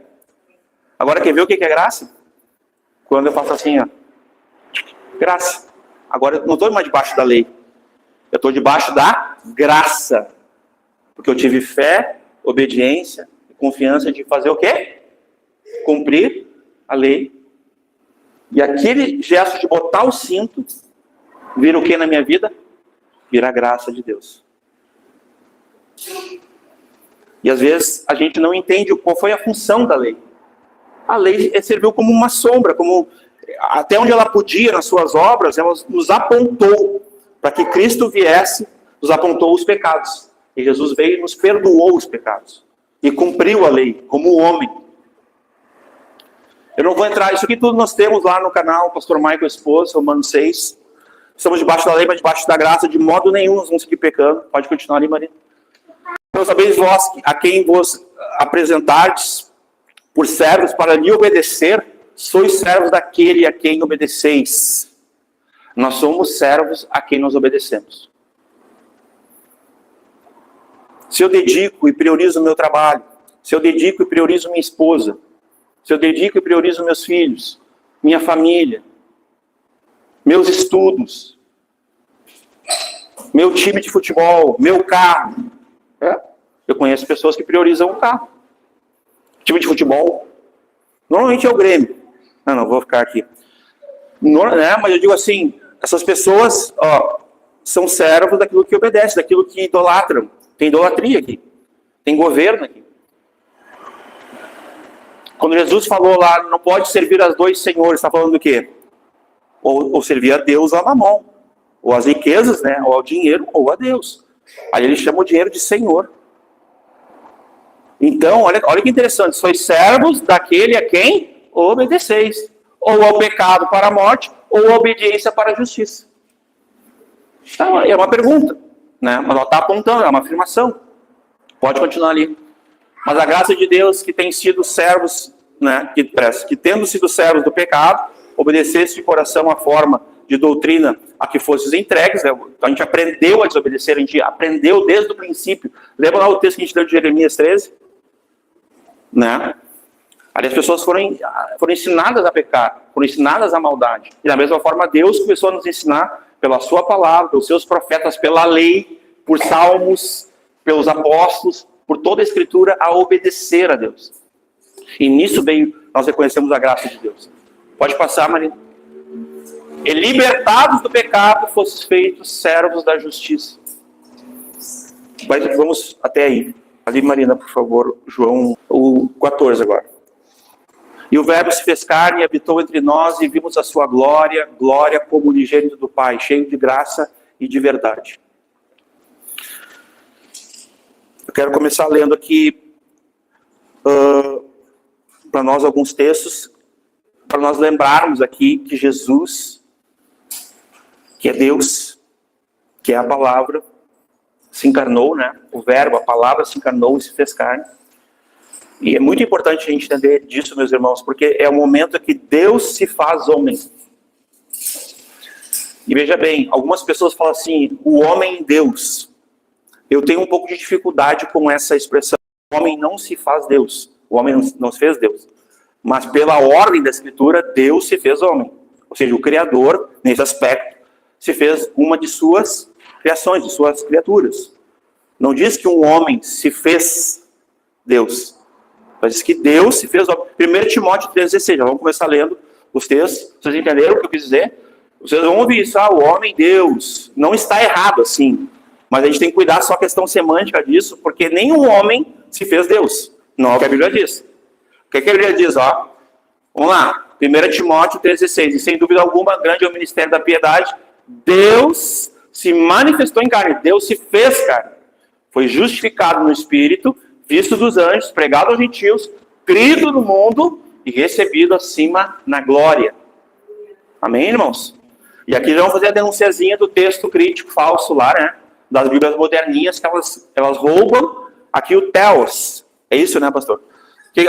Agora, quer ver o que é graça? Quando eu faço assim, ó. Graça. Agora, eu não estou mais debaixo da lei. Eu estou debaixo da graça. Porque eu tive fé, obediência, confiança de fazer o quê? Cumprir a lei. E aquele gesto de botar o cinto, vira o que na minha vida? Vira a graça de Deus. E às vezes a gente não entende qual foi a função da lei. A lei serviu como uma sombra, como até onde ela podia nas suas obras, ela nos apontou para que Cristo viesse, nos apontou os pecados. E Jesus veio e nos perdoou os pecados. E cumpriu a lei, como homem. Eu não vou entrar, isso aqui tudo nós temos lá no canal, Pastor Michael Esposo, Romanos 6. Estamos debaixo da lei, mas debaixo da graça, de modo nenhum nós vamos seguir pecando. Pode continuar ali, Maria. Não sabeis vós a quem vos apresentardes por servos para lhe obedecer, sois servos daquele a quem obedeceis. Nós somos servos a quem nós obedecemos. se eu dedico e priorizo o meu trabalho, se eu dedico e priorizo minha esposa, se eu dedico e priorizo meus filhos, minha família, meus estudos, meu time de futebol, meu carro. Eu conheço pessoas que priorizam o carro. Time de futebol, normalmente é o Grêmio. Não vou ficar aqui. Mas eu digo assim, essas pessoas são servos daquilo que obedecem, daquilo que idolatram. Tem idolatria aqui. Tem governo aqui. Quando Jesus falou lá, não pode servir a dois senhores, está falando do quê? Ou servir a Deus ou a Mamon. Ou as riquezas, né? Ou ao dinheiro, ou a Deus. Aí ele chama o dinheiro de Senhor. Então, olha que interessante. Sois servos daquele a quem obedeceis. Ou ao pecado para a morte, ou à obediência para a justiça. Então, é uma pergunta, né? Mas ela está apontando, é uma afirmação. Pode continuar ali. Mas a graça de Deus que tem sido servos, né? Que tendo sido servos do pecado, obedecesse de coração a forma de doutrina a que fosses entregues. Né? Então, a gente aprendeu a desobedecer, a gente aprendeu desde o princípio. Lembra lá o texto que a gente leu de Jeremias 13? Né? Ali as pessoas foram ensinadas a pecar, foram ensinadas a maldade. E da mesma forma, Deus começou a nos ensinar pela sua palavra, pelos seus profetas, pela lei, por salmos, pelos apóstolos, por toda a escritura, a obedecer a Deus. E nisso nós reconhecemos a graça de Deus. Pode passar, Marina. E libertados do pecado, fosses feitos servos da justiça. Mas vamos até aí. Ali, Marina, por favor, João, o 14 agora. E o Verbo se fez carne e habitou entre nós e vimos a sua glória, glória como unigênito do Pai, cheio de graça e de verdade. Eu quero começar lendo aqui para nós alguns textos, para nós lembrarmos aqui que Jesus, que é Deus, que é a palavra, se encarnou, né? O Verbo, a palavra se encarnou e se fez carne. E é muito importante a gente entender disso, meus irmãos, porque é o momento que Deus se faz homem. E veja bem, algumas pessoas falam assim, o homem Deus. Eu tenho um pouco de dificuldade com essa expressão. O homem não se faz Deus. O homem não se fez Deus. Mas pela ordem da Escritura, Deus se fez homem. Ou seja, o Criador, nesse aspecto, se fez uma de suas criações, de suas criaturas. Não diz que um homem se fez Deus. Mas diz que Deus se fez homem. 1 Timóteo 3,16. Já vamos começar lendo os textos. Vocês entenderam o que eu quis dizer? Vocês vão ouvir isso. O homem Deus. Não está errado assim. Mas a gente tem que cuidar só a questão semântica disso, porque nenhum homem se fez Deus. Não é o que a Bíblia diz. O que a Bíblia diz? Vamos lá. 1 Timóteo 3,16. E sem dúvida alguma, grande é o ministério da piedade. Deus se manifestou em carne. Deus se fez carne. Foi justificado no Espírito, visto dos anjos, pregado aos gentios, crido no mundo e recebido acima na glória. Amém, irmãos? E aqui já vamos fazer a denunciazinha do texto crítico falso lá, né? Das Bíblias moderninhas, que elas roubam aqui o Theos. É isso, né, pastor?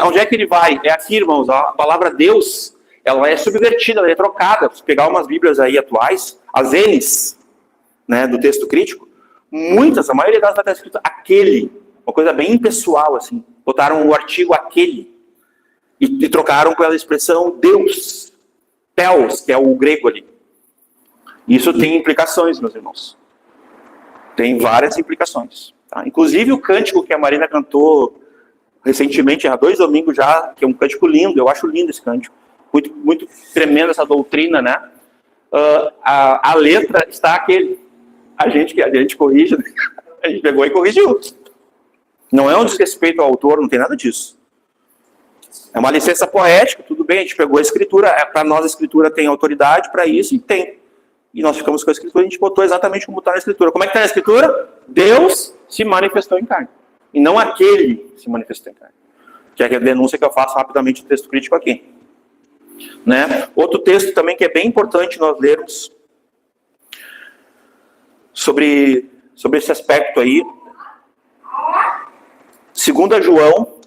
Onde é que ele vai? É aqui, irmãos. A palavra Deus, ela é subvertida, ela é trocada. Se pegar umas Bíblias aí atuais, as N's, né, do texto crítico, a maioria delas vai estar escrito aquele. Uma coisa bem impessoal, assim. Botaram o artigo aquele. E trocaram pela expressão Deus. Theos, que é o grego ali. Isso tem implicações, meus irmãos. Tem várias implicações. Tá? Inclusive o cântico que a Marina cantou recentemente, há 2 domingos já, que é um cântico lindo, eu acho lindo esse cântico. Muito, muito tremenda essa doutrina, né? A letra está aquele. A gente corrige, a gente pegou e corrigiu. Não é um desrespeito ao autor, não tem nada disso. É uma licença poética, tudo bem, a gente pegou a escritura, para nós a escritura tem autoridade para isso, e tem. E nós ficamos com a escritura, a gente botou exatamente como está na escritura. Como é que está na escritura? Deus se manifestou em carne. E não aquele se manifestou em carne. Que é a denúncia que eu faço rapidamente no texto crítico aqui. Né? Outro texto também que é bem importante nós lermos sobre esse aspecto aí. 2 João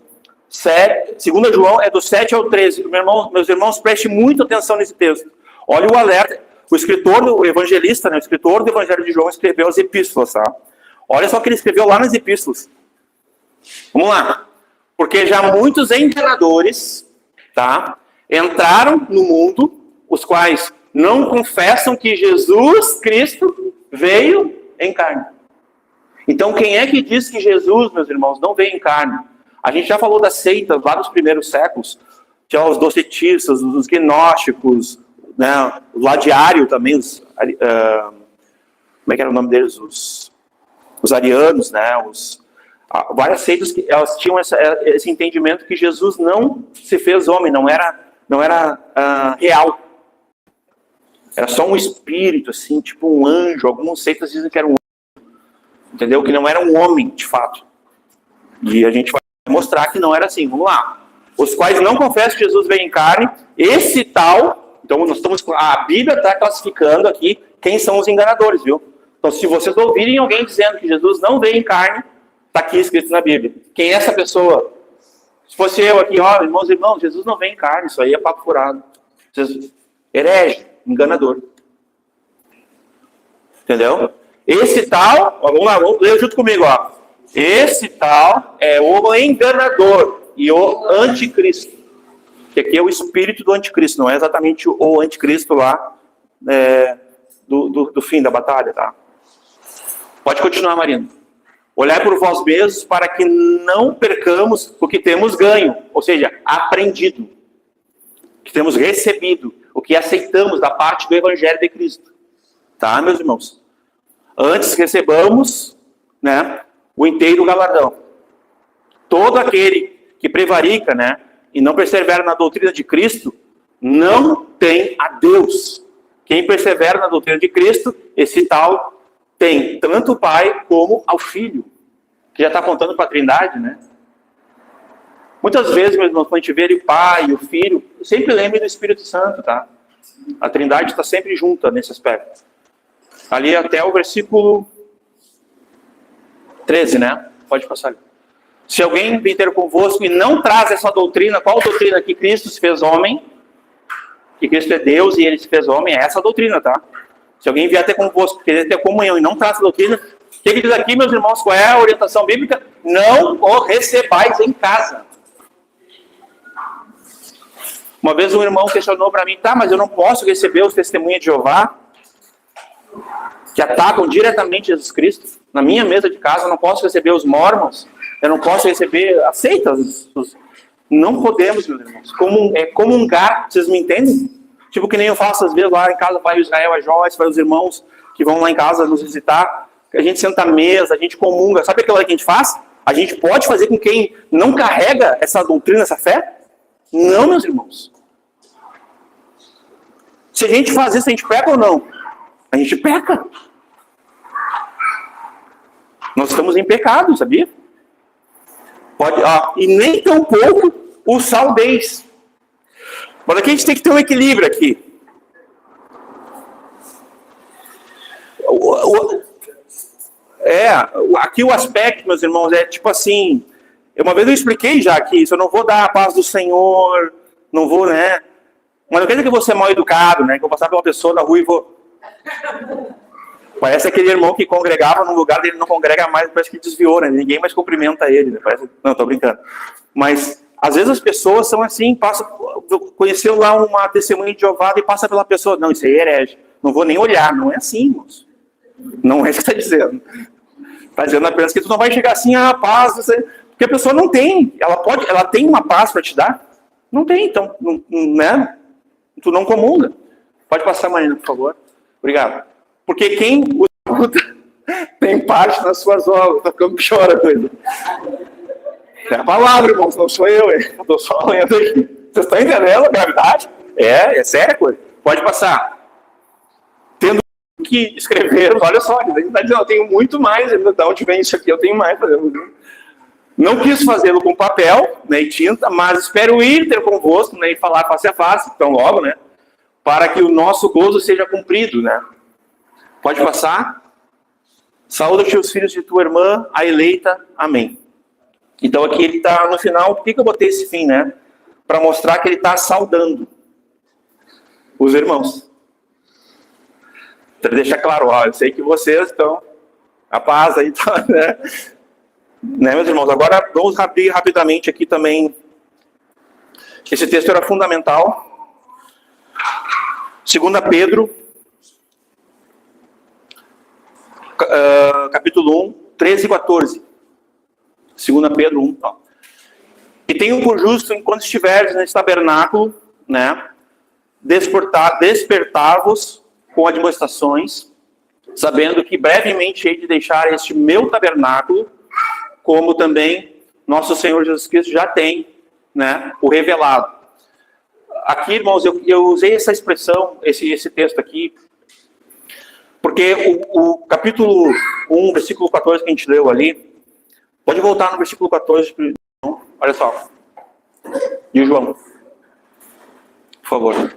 é do 7 ao 13. Meus irmãos, prestem muita atenção nesse texto. Olha o alerta. O evangelista, né, o escritor do Evangelho de João escreveu as epístolas. Tá? Olha só o que ele escreveu lá nas epístolas. Vamos lá. Porque já muitos enganadores, tá, entraram no mundo, os quais não confessam que Jesus Cristo veio em carne. Então, quem é que diz que Jesus, meus irmãos, não veio em carne? A gente já falou das seitas lá nos primeiros séculos. Tinha os docetistas, os gnósticos, né, o ladiário também, como é que era o nome deles? Os arianos, né, várias seitas que elas tinham esse entendimento que Jesus não se fez homem, não era real. Era só um espírito, assim, tipo um anjo. Algumas seitas dizem que era um anjo, entendeu? Que não era um homem, de fato. E a gente vai mostrar que não era assim. Vamos lá. Os quais não confessam que Jesus veio em carne, esse tal... Então, a Bíblia está classificando aqui quem são os enganadores, viu? Então, se vocês ouvirem alguém dizendo que Jesus não veio em carne, está aqui escrito na Bíblia. Quem é essa pessoa? Se fosse eu aqui, ó, irmãos e irmãos, Jesus não vem em carne, isso aí é papo furado. Herege, enganador. Entendeu? Esse tal, ó, vamos lá, vamos ler junto comigo, ó. Esse tal é o enganador e o anticristo. Que aqui é o espírito do anticristo, não é exatamente o anticristo lá do fim da batalha, tá? Pode continuar, Marina. Olhai por vós mesmos para que não percamos o que temos ganho, ou seja, aprendido, que temos recebido, o que aceitamos da parte do Evangelho de Cristo. Tá, meus irmãos? Antes recebamos, né, o inteiro galardão. Todo aquele que prevarica, né, e não persevera na doutrina de Cristo, não tem a Deus. Quem persevera na doutrina de Cristo, esse tal tem tanto o Pai como ao Filho, que já está contando para a Trindade, né? Muitas vezes, meus irmãos, quando a gente vê o Pai e o Filho, sempre lembre do Espírito Santo, tá? A Trindade está sempre junta nesse aspecto. Ali até o versículo 13, né? Pode passar ali. Se alguém vem ter convosco e não traz essa doutrina, qual doutrina? Que Cristo se fez homem, que Cristo é Deus e ele se fez homem, é essa doutrina, tá? Se alguém vier ter convosco, querer ter comunhão e não traz essa doutrina, o que diz aqui, meus irmãos, qual é a orientação bíblica? Não o recebais em casa. Uma vez um irmão questionou para mim, tá, mas eu não posso receber os testemunhas de Jeová, que atacam diretamente Jesus Cristo, na minha mesa de casa, eu não posso receber os mormons, eu não posso receber as seitas. Não podemos, meus irmãos. Comungar, vocês me entendem? Tipo que nem eu faço às vezes lá em casa, vai o Israel, a Joyce, vai os irmãos que vão lá em casa nos visitar, a gente senta à mesa, a gente comunga. Sabe aquilo que a gente faz? A gente pode fazer com quem não carrega essa doutrina, essa fé? Não, meus irmãos. Se a gente faz isso, a gente peca ou não? A gente peca. Nós estamos em pecado, sabia? Pode, e nem tão pouco o saldeis. Mas aqui a gente tem que ter um equilíbrio aqui. Aqui o aspecto, meus irmãos, é tipo assim, uma vez eu expliquei já aqui, isso eu não vou dar a paz do Senhor, não vou, né? Mas não quer dizer que eu vou ser mal educado, né? Que eu vou passar por uma pessoa na rua e vou... Parece aquele irmão que congregava num lugar, ele não congrega mais, parece que desviou, né? Ninguém mais cumprimenta ele, né? Parece... Não, tô brincando. Mas, às vezes as pessoas são assim, conheceu lá uma testemunha de Jeová e passa pela pessoa, não, isso aí é herege. Não vou nem olhar, não é assim, irmãos. Não é isso que está dizendo. Está dizendo apenas que tu não vai chegar assim, paz, porque a pessoa não tem. Ela tem uma paz para te dar? Não tem, então, né? Tu não comunga. Pode passar, Marina, por favor. Obrigado. Porque quem o escuta tem parte nas suas obras. Está ficando pior a coisa. É a palavra, irmãos, não sou eu. Estou só lendo aqui. Vocês estão entendendo a gravidade? É séria a coisa. Pode passar. Tendo que escrever, olha só, ele está dizendo, eu tenho muito mais, da onde vem isso aqui, eu tenho mais. Não quis fazê-lo com papel, né, e tinta, mas espero ir ter convosco, né, e falar face a face, então logo, né, para que o nosso gozo seja cumprido, né. Pode passar. Saúda-te os filhos de tua irmã, a eleita, amém. Então aqui ele está no final, por que eu botei esse fim, né? Para mostrar que ele está saudando os irmãos. Para deixar claro, eu sei que vocês estão, a paz aí, tá, né? Né, meus irmãos? Agora vamos abrir rapidamente aqui também. Esse texto era fundamental. 2 Pedro, capítulo 1, 13 e 14. 2 Pedro 1. Ó. E tenho por justo, enquanto estiveres nesse tabernáculo, né, despertar-vos com admoestações, sabendo que brevemente hei de deixar este meu tabernáculo, como também nosso Senhor Jesus Cristo já tem, né, o revelado. Aqui, irmãos, eu usei essa expressão, esse texto aqui, porque o capítulo 1, versículo 14 que a gente leu ali, pode voltar no versículo 14, olha só, de João, por favor.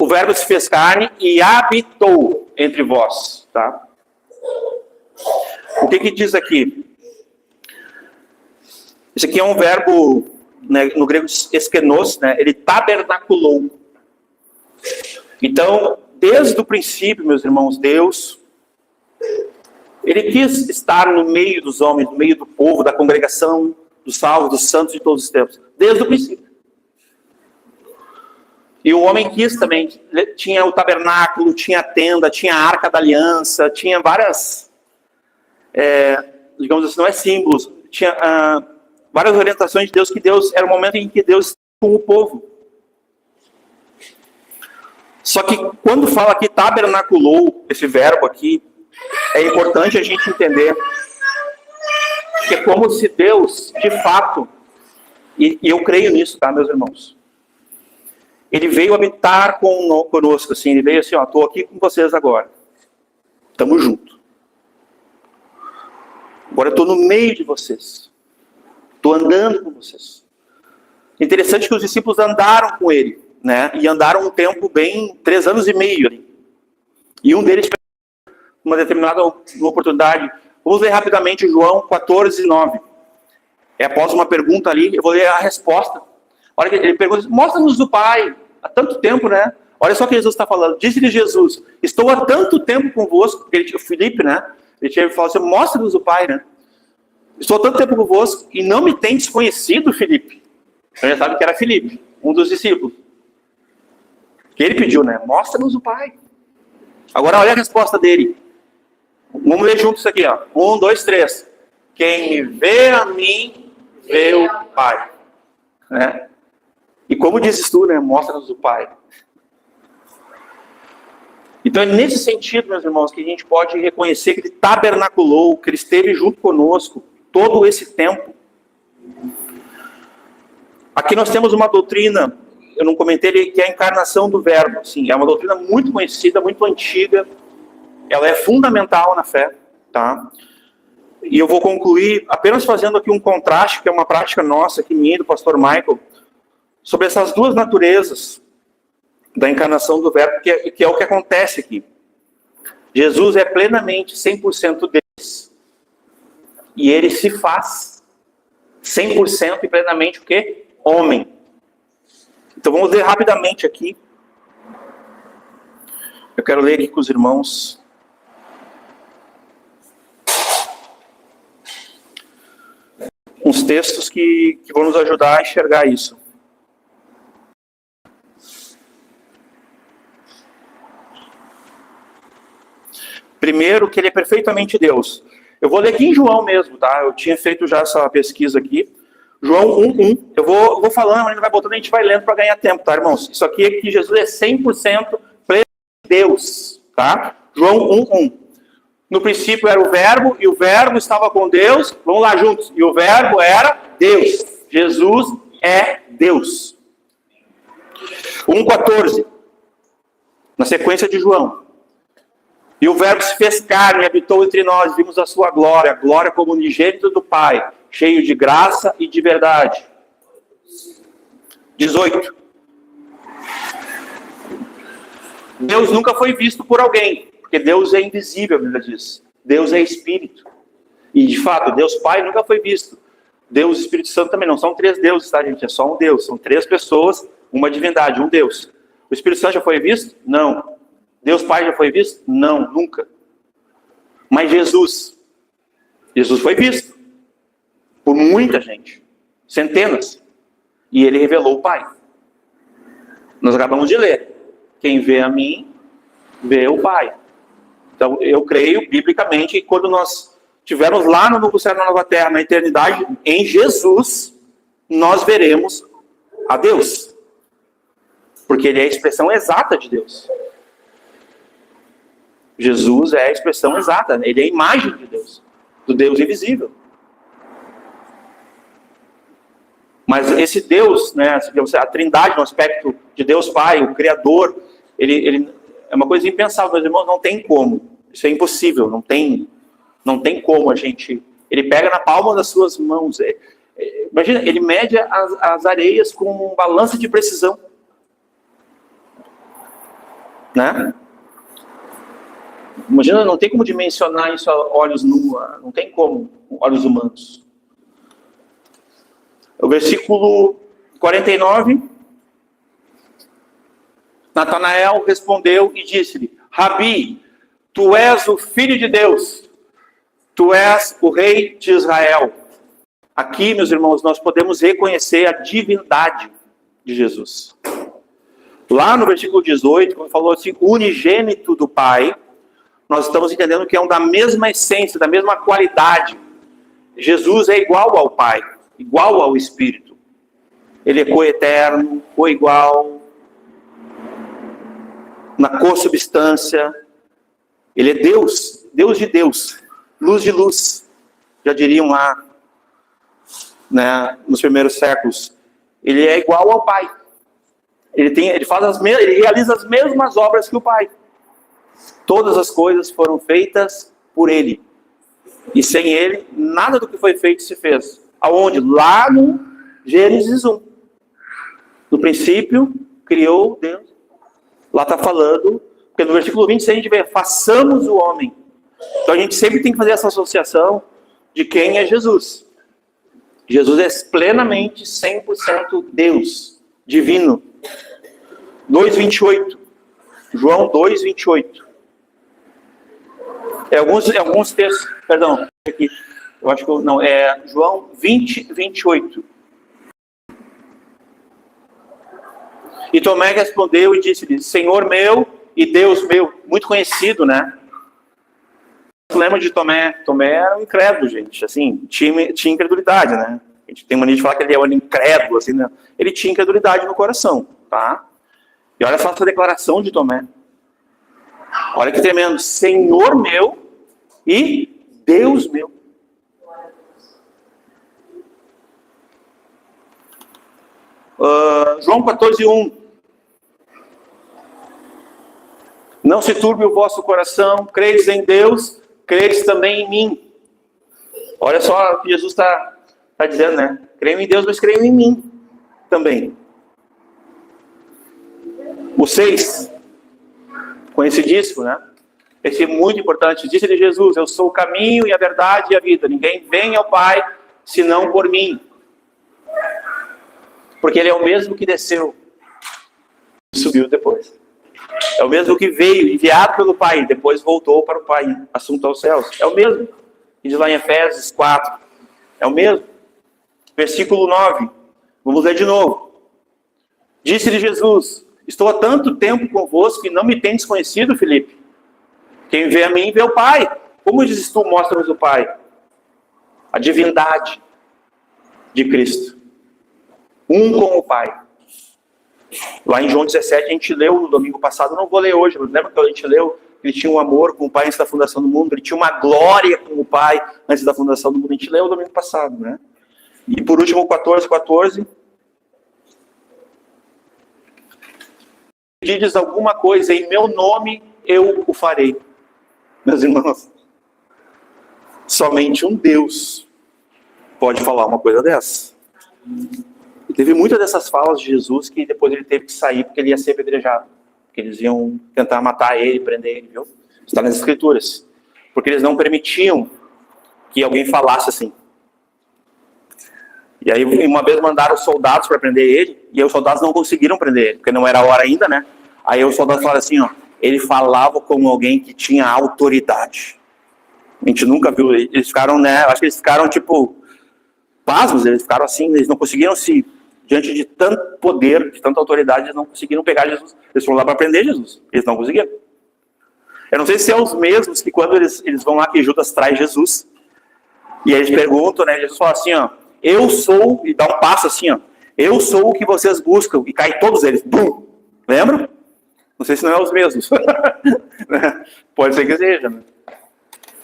O verbo se fez carne e habitou entre vós, tá? O que diz aqui? Esse aqui é um verbo, né, no grego eskenos, né? Ele tabernaculou. Então, desde o princípio, meus irmãos, Deus, ele quis estar no meio dos homens, no meio do povo, da congregação, dos salvos, dos santos de todos os tempos. Desde o princípio. E o homem quis também. Tinha o tabernáculo, tinha a tenda, tinha a arca da aliança, tinha várias, digamos assim, não é símbolos, tinha várias orientações de Deus, que Deus, era o momento em que Deus estava com o povo. Só que quando fala aqui tabernaculou, esse verbo aqui, é importante a gente entender que é como se Deus, de fato, e eu creio nisso, tá, meus irmãos? Ele veio habitar conosco, assim, ele veio assim, ó, estou aqui com vocês agora. Estamos juntos. Agora eu estou no meio de vocês. Estou andando com vocês. Interessante que os discípulos andaram com ele, né? E andaram um tempo bem, 3 anos e meio ali. E um deles, uma determinada oportunidade, vamos ler rapidamente João 14, 9. É após uma pergunta ali, eu vou ler a resposta. Olha que ele pergunta, mostra-nos o Pai. Há tanto tempo, né? Olha só o que Jesus está falando. Disse-lhe Jesus, estou há tanto tempo convosco. O Filipe, né? Ele tinha falado assim, mostra-nos o Pai, né? Estou há tanto tempo convosco e não me tendes conhecido, Filipe. Você já sabe que era Filipe, um dos discípulos. Que ele pediu, né? Mostra-nos o Pai. Agora olha a resposta dele. Vamos ler juntos isso aqui, ó. 1, 2, 3. Quem me vê a mim, vê o Pai. Né? E como dizes tu, né? Mostra-nos o Pai. Então é nesse sentido, meus irmãos, que a gente pode reconhecer que ele tabernaculou, que ele esteve junto conosco todo esse tempo. Aqui nós temos uma doutrina, eu não comentei, que é a encarnação do verbo. Sim, é uma doutrina muito conhecida, muito antiga. Ela é fundamental na fé, tá? E eu vou concluir apenas fazendo aqui um contraste, que é uma prática nossa, aqui minha e do pastor Michael, sobre essas duas naturezas da encarnação do verbo, que é o que acontece aqui. Jesus é plenamente 100% Deus. E ele se faz 100% e plenamente o quê? Homem. Então vamos ler rapidamente aqui. Eu quero ler aqui com os irmãos. Uns textos que vão nos ajudar a enxergar isso. Primeiro, que ele é perfeitamente Deus. Eu vou ler aqui em João mesmo, tá? Eu tinha feito já essa pesquisa aqui. João 1:1. Eu vou falando, a gente vai botando, a gente vai lendo para ganhar tempo, tá, irmãos? Isso aqui é que Jesus é 100% pleno Deus, tá? João 1:1. No princípio era o verbo, e o verbo estava com Deus. Vamos lá juntos. E o verbo era Deus. Jesus é Deus. 1:14. Na sequência de João. E o verbo se fez carne e habitou entre nós, vimos a sua glória, glória como unigênito do Pai, cheio de graça e de verdade. 18. Deus nunca foi visto por alguém, porque Deus é invisível, a Bíblia diz. Deus é Espírito. E, de fato, Deus Pai nunca foi visto. Deus e Espírito Santo também não são 3 deuses, tá, gente? É só um Deus. São 3 pessoas, uma divindade, um Deus. O Espírito Santo já foi visto? Não. Deus Pai já foi visto? Não, nunca. Mas Jesus foi visto por muita gente, centenas, e ele revelou o Pai. Nós acabamos de ler: quem vê a mim, vê o Pai. Então, eu creio, biblicamente, que quando nós estivermos lá no novo céu e na nova terra, na eternidade, em Jesus, nós veremos a Deus. Porque ele é a expressão exata de Deus. Jesus é a expressão exata, ele é a imagem de Deus, do Deus invisível. Mas esse Deus, né, a trindade no aspecto de Deus Pai, o Criador, ele é uma coisa impensável, meus irmãos, não tem como. Isso é impossível, não tem como a gente... Ele pega na palma das suas mãos. Imagina, ele mede as areias com um balanço de precisão. Né? Imagina, não tem como dimensionar isso a olhos nus, não tem como, olhos humanos. O versículo 49, Natanael respondeu e disse-lhe: Rabi, tu és o Filho de Deus, tu és o Rei de Israel. Aqui, meus irmãos, nós podemos reconhecer a divindade de Jesus. Lá no versículo 18, quando falou assim, unigênito do Pai, nós estamos entendendo que é um da mesma essência, da mesma qualidade. Jesus é igual ao Pai, igual ao Espírito. Ele é coeterno, coigual, na consubstância. Ele é Deus, Deus de Deus, luz de luz, já diriam lá, né, nos primeiros séculos. Ele é igual ao Pai. Ele realiza as mesmas obras que o Pai. Todas as coisas foram feitas por Ele. E sem Ele, nada do que foi feito se fez. Aonde? Lá no Gênesis 1. No princípio, criou Deus. Lá está falando, porque no versículo 26 a gente vê, façamos o homem. Então a gente sempre tem que fazer essa associação de quem é Jesus. Jesus é plenamente 100% Deus, divino. 2:28. João 2:28. Alguns textos, perdão, aqui, eu acho que não, é João 20:28. E Tomé respondeu e disse-lhe, Senhor meu e Deus meu, muito conhecido, né? Lembra de Tomé? Tomé era um incrédulo, gente, assim, tinha incredulidade, né? A gente tem mania de falar que ele era um incrédulo, assim, né? Ele tinha incredulidade no coração, tá? E olha só essa declaração de Tomé. Olha que tremendo. Senhor meu e Deus meu. João 14:1. Não se turbe o vosso coração, credes em Deus, credes também em mim. Olha só o que Jesus está dizendo, né? Creio em Deus, mas creio em mim também. O 6, conhecidíssimo, né? Esse é muito importante. Disse-lhe Jesus, eu sou o caminho e a verdade e a vida. Ninguém vem ao Pai, senão por mim. Porque ele é o mesmo que desceu e subiu depois. É o mesmo que veio, enviado pelo Pai, depois voltou para o Pai, assunto aos céus. É o mesmo. E diz lá em Efésios 4. É o mesmo. Versículo 9. Vamos ler de novo. Disse-lhe Jesus, estou há tanto tempo convosco que não me tendes conhecido, Filipe. Quem vê a mim, vê o Pai. Como dizes tu, mostra-nos o Pai? A divindade de Cristo. Um com o Pai. Lá em João 17, a gente leu no domingo passado, não vou ler hoje, mas lembra que a gente leu? Ele tinha um amor com o Pai antes da fundação do mundo, ele tinha uma glória com o Pai antes da fundação do mundo. A gente leu no domingo passado, né? E por último, 14:14. Se diz alguma coisa em meu nome, eu o farei. Meus irmãos, somente um Deus pode falar uma coisa dessa. E teve muitas dessas falas de Jesus que depois ele teve que sair porque ele ia ser apedrejado. Porque eles iam tentar matar ele, prender ele, viu? Está nas Escrituras. Porque eles não permitiam que alguém falasse assim. E aí uma vez mandaram os soldados para prender ele, e aí os soldados não conseguiram prender ele, porque não era a hora ainda, né? Aí os soldados falaram assim, ó, ele falava como alguém que tinha autoridade. A gente nunca viu, eles ficaram, né, acho que eles ficaram tipo, pasmos, eles ficaram assim, eles não conseguiram se, diante de tanto poder, de tanta autoridade, eles não conseguiram pegar Jesus. Eles foram lá para prender Jesus, eles não conseguiram. Eu não sei se é os mesmos que quando eles vão lá que Judas traz Jesus, e eles perguntam, né, Jesus fala assim, ó, eu sou, e dá um passo assim, ó, eu sou o que vocês buscam, e cai todos eles, bum, lembra? Não sei se não é os mesmos. Pode ser que seja, né?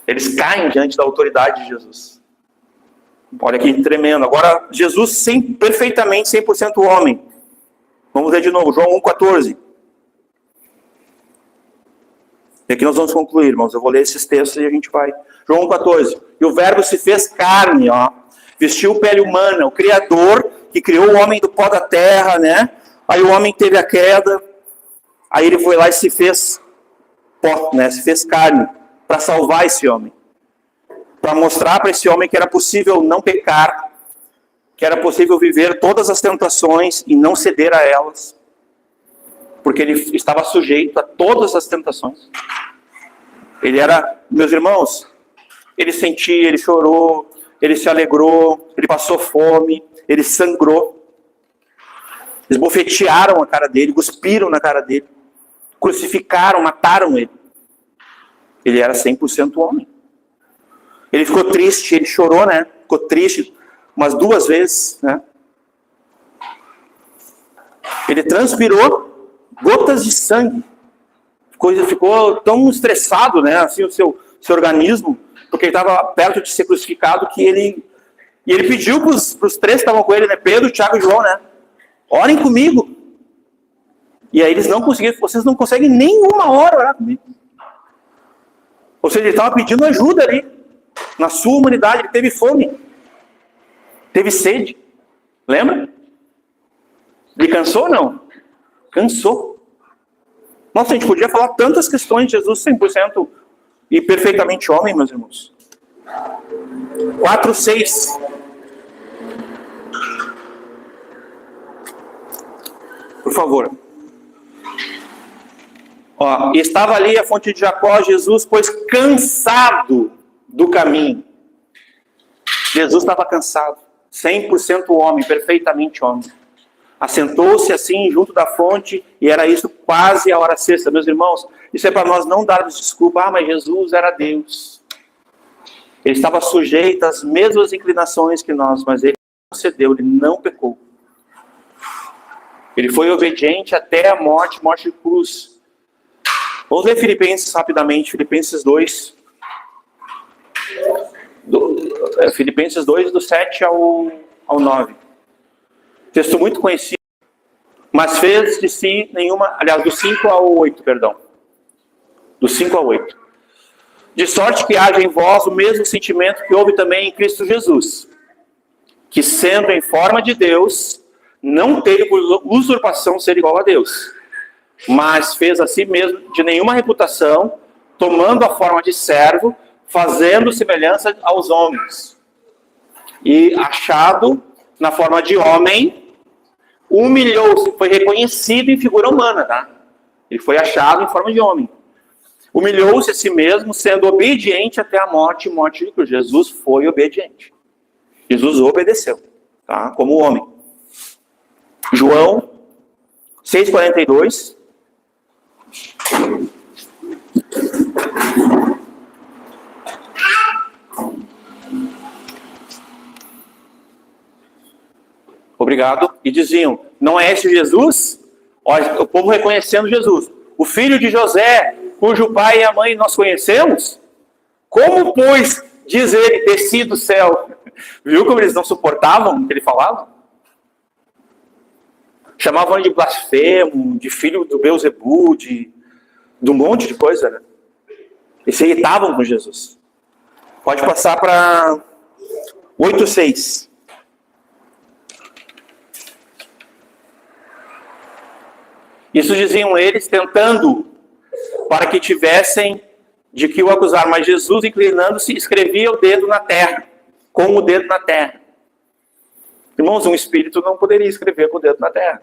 Eles caem diante da autoridade de Jesus. Olha que tremendo. Agora, Jesus perfeitamente 100% homem. Vamos ler de novo, João 1,14. E aqui nós vamos concluir, irmãos. Eu vou ler esses textos e a gente vai. João 1,14. E o verbo se fez carne, ó. Vestiu pele humana. O Criador que criou o homem do pó da terra, né? Aí o homem teve a queda. Aí ele foi lá e se fez pó, né? Se fez carne para salvar esse homem. Para mostrar para esse homem que era possível não pecar, que era possível viver todas as tentações e não ceder a elas, porque ele estava sujeito a todas as tentações. Ele era, meus irmãos, ele sentia, ele chorou, ele se alegrou, ele passou fome, ele sangrou. Eles bofetearam a cara dele, cuspiram na cara dele, crucificaram, mataram ele. Ele era 100% homem. Ele ficou triste, ele chorou, né? Ficou triste umas 2 vezes, né? Ele transpirou gotas de sangue. Ficou tão estressado, né? Assim, o seu organismo, porque ele estava perto de ser crucificado, que ele pediu para os 3 que estavam com ele, né? Pedro, Tiago e João, né? Orem comigo. E aí eles não conseguiram, vocês não conseguem nem 1 hora orar comigo. Ou seja, ele estava pedindo ajuda ali. Na sua humanidade, ele teve fome. Teve sede. Lembra? Ele cansou ou não? Cansou. Nossa, a gente podia falar tantas questões de Jesus 100% e perfeitamente homem, meus irmãos. 4:6. Por favor. Ó, estava ali a fonte de Jacó, Jesus, pois cansado do caminho. Jesus estava cansado, 100% homem, perfeitamente homem. Assentou-se assim junto da fonte e era isso quase a hora sexta. Meus irmãos, isso é para nós não darmos desculpa. Mas Jesus era Deus. Ele estava sujeito às mesmas inclinações que nós, mas ele não cedeu, ele não pecou. Ele foi obediente até a morte de cruz. Vamos ler Filipenses rapidamente, Filipenses 2. Filipenses 2, do 7 ao 9. Texto muito conhecido, mas fez de si nenhuma, aliás, do 5 ao 8, perdão. Do 5 ao 8. De sorte que haja em vós o mesmo sentimento que houve também em Cristo Jesus, que sendo em forma de Deus, não teve por usurpação ser igual a Deus, mas fez a si mesmo de nenhuma reputação, tomando a forma de servo, fazendo semelhança aos homens. E achado na forma de homem, humilhou-se, foi reconhecido em figura humana, tá? Ele foi achado em forma de homem. Humilhou-se a si mesmo, sendo obediente até a morte de cruz. Jesus foi obediente. Jesus obedeceu, tá? Como homem. João 6,42. Obrigado. E diziam, não é esse Jesus? Olha, o povo reconhecendo Jesus. O filho de José, cujo pai e a mãe nós conhecemos? Como, pois, diz ele, desci do céu? Viu como eles não suportavam o que ele falava? Chamavam ele de blasfemo, de filho do Beelzebu, de um monte de coisa, né? Eles se irritavam com Jesus. Pode passar para 8:6. Isso diziam eles, tentando, para que tivessem de que o acusar. Mas Jesus, inclinando-se, escrevia o dedo na terra, com o dedo na terra. Irmãos, um espírito não poderia escrever com o dedo na terra.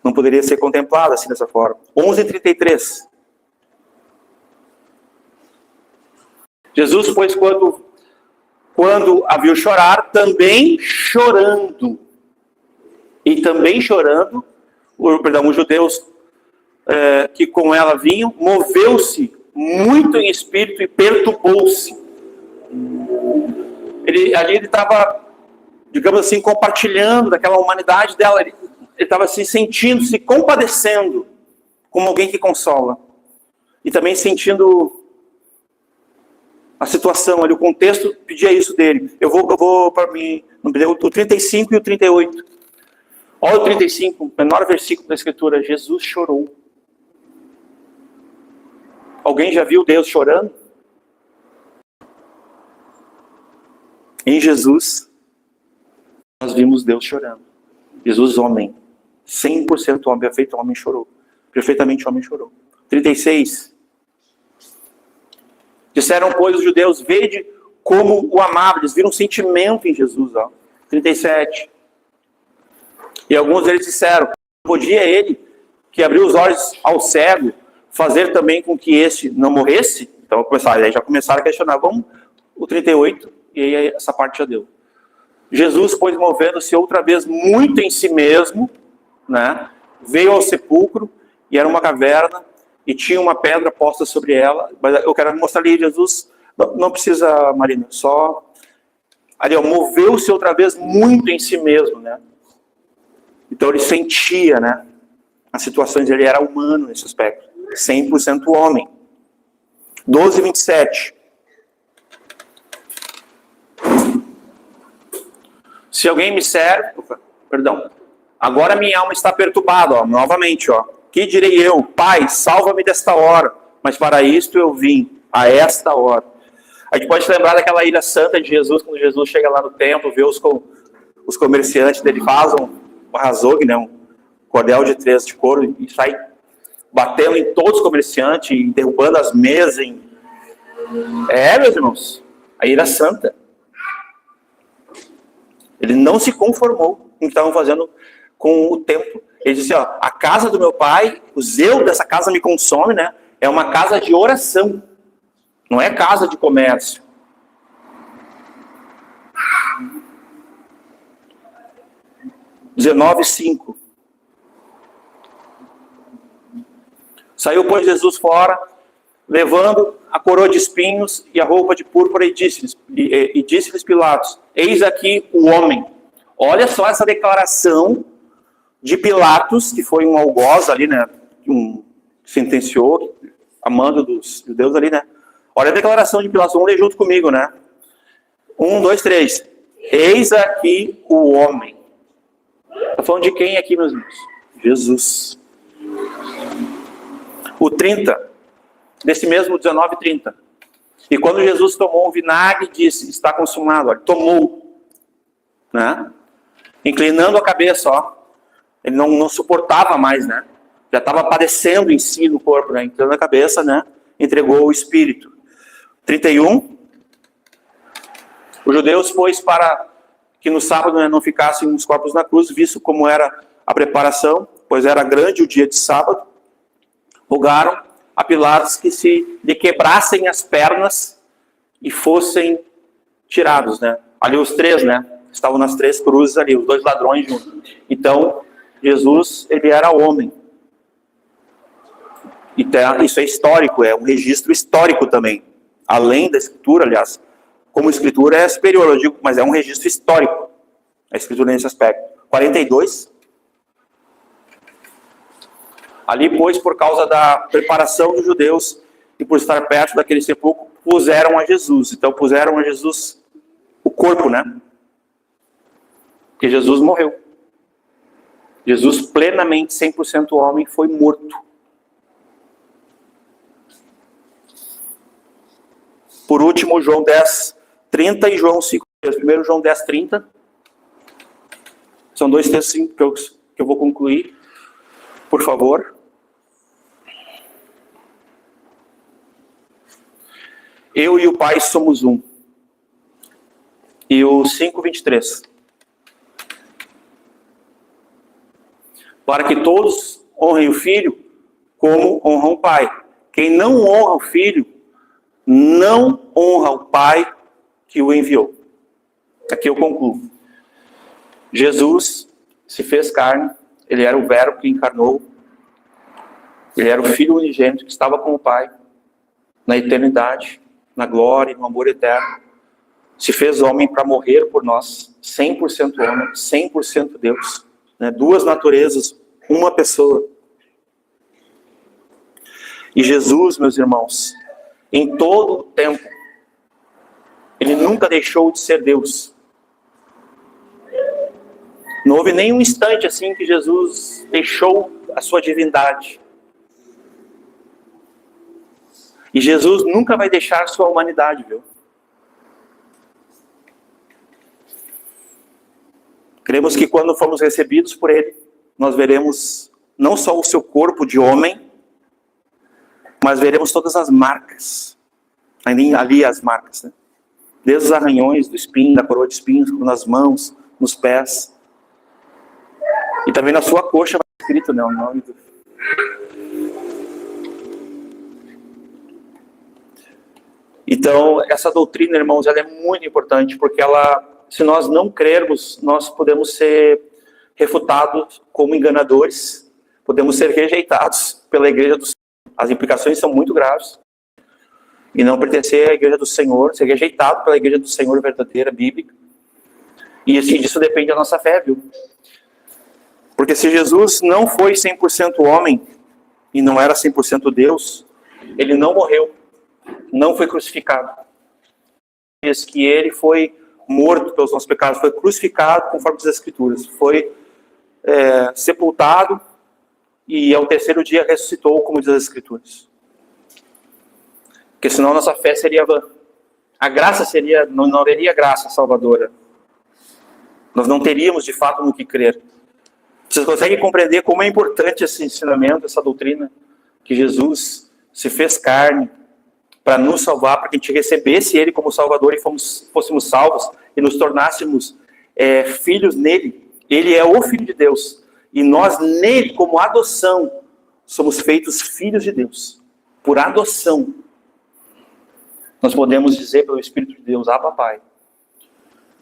Não poderia ser contemplado assim dessa forma. 11:33. Jesus, pois, quando a viu chorar, também chorando, os judeus que com ela vinham, moveu-se muito em espírito e perturbou-se. Ali ele estava, digamos assim, compartilhando daquela humanidade dela. Ele estava se sentindo, se compadecendo, como alguém que consola. E também sentindo a situação ali, o contexto pedia isso dele. Eu vou para mim, o 35 e o 38. Olha o 35, o menor versículo da Escritura. Jesus chorou. Alguém já viu Deus chorando? Em Jesus, nós vimos Deus chorando. Jesus, homem, 100% homem, perfeito homem, chorou. Perfeitamente homem, chorou. 36. Disseram, pois, os judeus, vede como o amava. Eles viram um sentimento em Jesus. Ó. 37. E alguns deles disseram, podia ele, que abriu os olhos ao cego, fazer também com que este não morresse? Então aí já começaram a questionar. Vamos, o 38, e aí essa parte já deu. Jesus, pois, movendo-se outra vez muito em si mesmo, né, veio ao sepulcro, e era uma caverna, e tinha uma pedra posta sobre ela. Mas eu quero mostrar ali, Jesus, não precisa, Marina, só... Ali, moveu-se outra vez muito em si mesmo, né? Então ele sentia, né, as situações, ele era humano nesse aspecto. 100% homem. 12, 27. Se alguém me serve... Perdão. Agora minha alma está perturbada, ó, novamente, ó. Que direi eu? Pai, salva-me desta hora. Mas para isto eu vim, a esta hora. A gente pode lembrar daquela ilha santa de Jesus, quando Jesus chega lá no templo, vê os comerciantes dele, fazem um razougue, né, um cordel de 3 de couro, e sai batendo em todos os comerciantes, e derrubando as mesas. Meus irmãos, a ilha santa. Ele não se conformou com o que estavam fazendo com o templo. Ele disse, ó, a casa do meu pai, o zelo dessa casa me consome, né? É uma casa de oração. Não é casa de comércio. – 19:5. Saiu, pois, Jesus fora, levando a coroa de espinhos e a roupa de púrpura, e disse-lhes Pilatos, eis aqui o homem. Olha só essa declaração de Pilatos, que foi um algoz ali, né? Sentenciou, a mando dos judeus ali, né? Olha a declaração de Pilatos, vamos ler junto comigo, né? 1, 2, 3. Eis aqui o homem. Está falando de quem aqui, meus irmãos? Jesus. O 30, desse mesmo 19:30. E quando Jesus tomou o vinagre, disse, está consumado. Olha, tomou, né? Inclinando a cabeça, ó. Ele não suportava mais, né? Já estava padecendo em si no corpo, né? Inclinando a cabeça, né? Entregou o espírito. 31. Os judeus, pois, para que no sábado, né, não ficassem os corpos na cruz, visto como era a preparação, pois era grande o dia de sábado, rogaram a Pilatos que lhe quebrassem as pernas e fossem tirados, né? Ali os 3, né? Estavam nas 3 cruzes ali, os 2 ladrões juntos. Então, Jesus, ele era homem. Então, isso é histórico, é um registro histórico também. Além da escritura, aliás, como escritura é superior, eu digo, mas é um registro histórico. A escritura nesse aspecto. 42. Ali, pois, por causa da preparação dos judeus e por estar perto daquele sepulcro, puseram a Jesus. Então, puseram a Jesus o corpo, né? Porque Jesus morreu. Jesus, plenamente 100% homem, foi morto. Por último, João 10:30 e João 5:3. Primeiro, João 10:30. São 2 textos que eu vou concluir. Por favor. Eu e o Pai somos um. E o 5:23. Para que todos honrem o Filho como honram o Pai. Quem não honra o Filho, não honra o Pai que o enviou. Aqui eu concluo. Jesus se fez carne, ele era o Verbo que encarnou, ele era o Filho unigênito que estava com o Pai na eternidade, na glória e no amor eterno. Se fez homem para morrer por nós, 100% homem, 100% Deus. Né? Duas naturezas, uma pessoa. E Jesus, meus irmãos, em todo o tempo, ele nunca deixou de ser Deus. Não houve nenhum instante assim que Jesus deixou a sua divindade. E Jesus nunca vai deixar a sua humanidade, viu? Cremos que quando formos recebidos por Ele, nós veremos não só o seu corpo de homem, mas veremos todas as marcas. Ali as marcas, né? Desde os arranhões do espinho, da coroa de espinhos, nas mãos, nos pés. E também na sua coxa vai escrito, né, o nome do... Então, essa doutrina, irmãos, ela é muito importante, porque ela, se nós não crermos, nós podemos ser refutados como enganadores, podemos ser rejeitados pela igreja do Senhor. As implicações são muito graves. E não pertencer à igreja do Senhor, ser rejeitado pela igreja do Senhor verdadeira, bíblica. E assim, disso depende da nossa fé, viu? Porque se Jesus não foi 100% homem e não era 100% Deus, ele não morreu, não foi crucificado. Diz que ele foi morto pelos nossos pecados, foi crucificado conforme as Escrituras, foi sepultado e ao terceiro dia ressuscitou, como diz as Escrituras. Porque senão a nossa fé seria vã. A graça seria, não haveria graça salvadora. Nós não teríamos de fato no que crer. Vocês conseguem compreender como é importante esse ensinamento, essa doutrina? Que Jesus se fez carne para nos salvar, para que a gente recebesse Ele como Salvador e fôssemos salvos e nos tornássemos filhos nele. Ele é o Filho de Deus. E nós nele, como adoção, somos feitos filhos de Deus. Por adoção. Nós podemos dizer pelo Espírito de Deus, Abba Pai.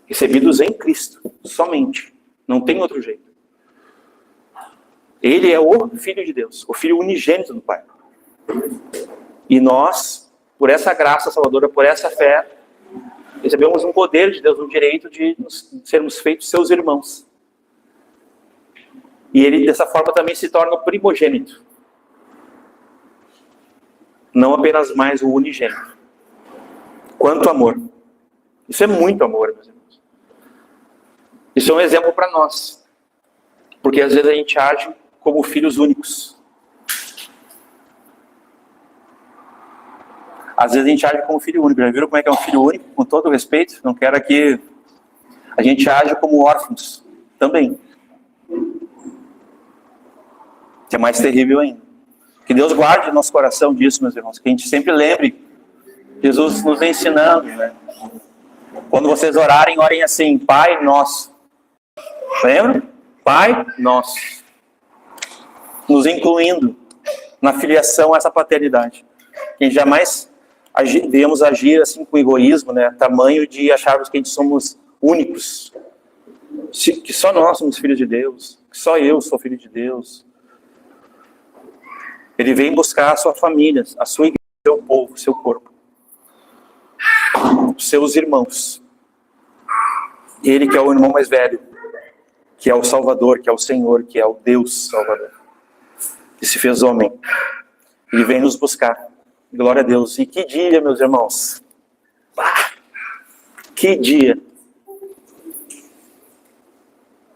Recebidos em Cristo, somente. Não tem outro jeito. Ele é o Filho de Deus, o Filho unigênito do Pai. E nós, por essa graça salvadora, por essa fé, recebemos um poder de Deus, um direito de sermos feitos seus irmãos. E ele, dessa forma, também se torna o primogênito. Não apenas mais o unigênito. Quanto amor. Isso é muito amor, meus irmãos. Isso é um exemplo para nós. Porque às vezes a gente age como filhos únicos. Às vezes a gente age como filho único. Já viram como é que é um filho único? Com todo respeito, não quero aqui... A gente age como órfãos também. Que é mais terrível ainda. Que Deus guarde o nosso coração disso, meus irmãos. Que a gente sempre lembre Jesus nos ensinando, né? Quando vocês orarem, orem assim, Pai Nosso. Lembra? Pai Nosso. Nos incluindo na filiação a essa paternidade. Que jamais devemos agir assim com egoísmo, né? Tamanho de acharmos que a gente somos únicos. Que só nós somos filhos de Deus. Que só eu sou filho de Deus. Ele vem buscar a sua família, a sua igreja, o seu povo, o seu corpo. Os seus irmãos. Ele que é o irmão mais velho, que é o Salvador, que é o Senhor, que é o Deus Salvador, que se fez homem. Ele vem nos buscar. Glória a Deus. E que dia, meus irmãos. Que dia.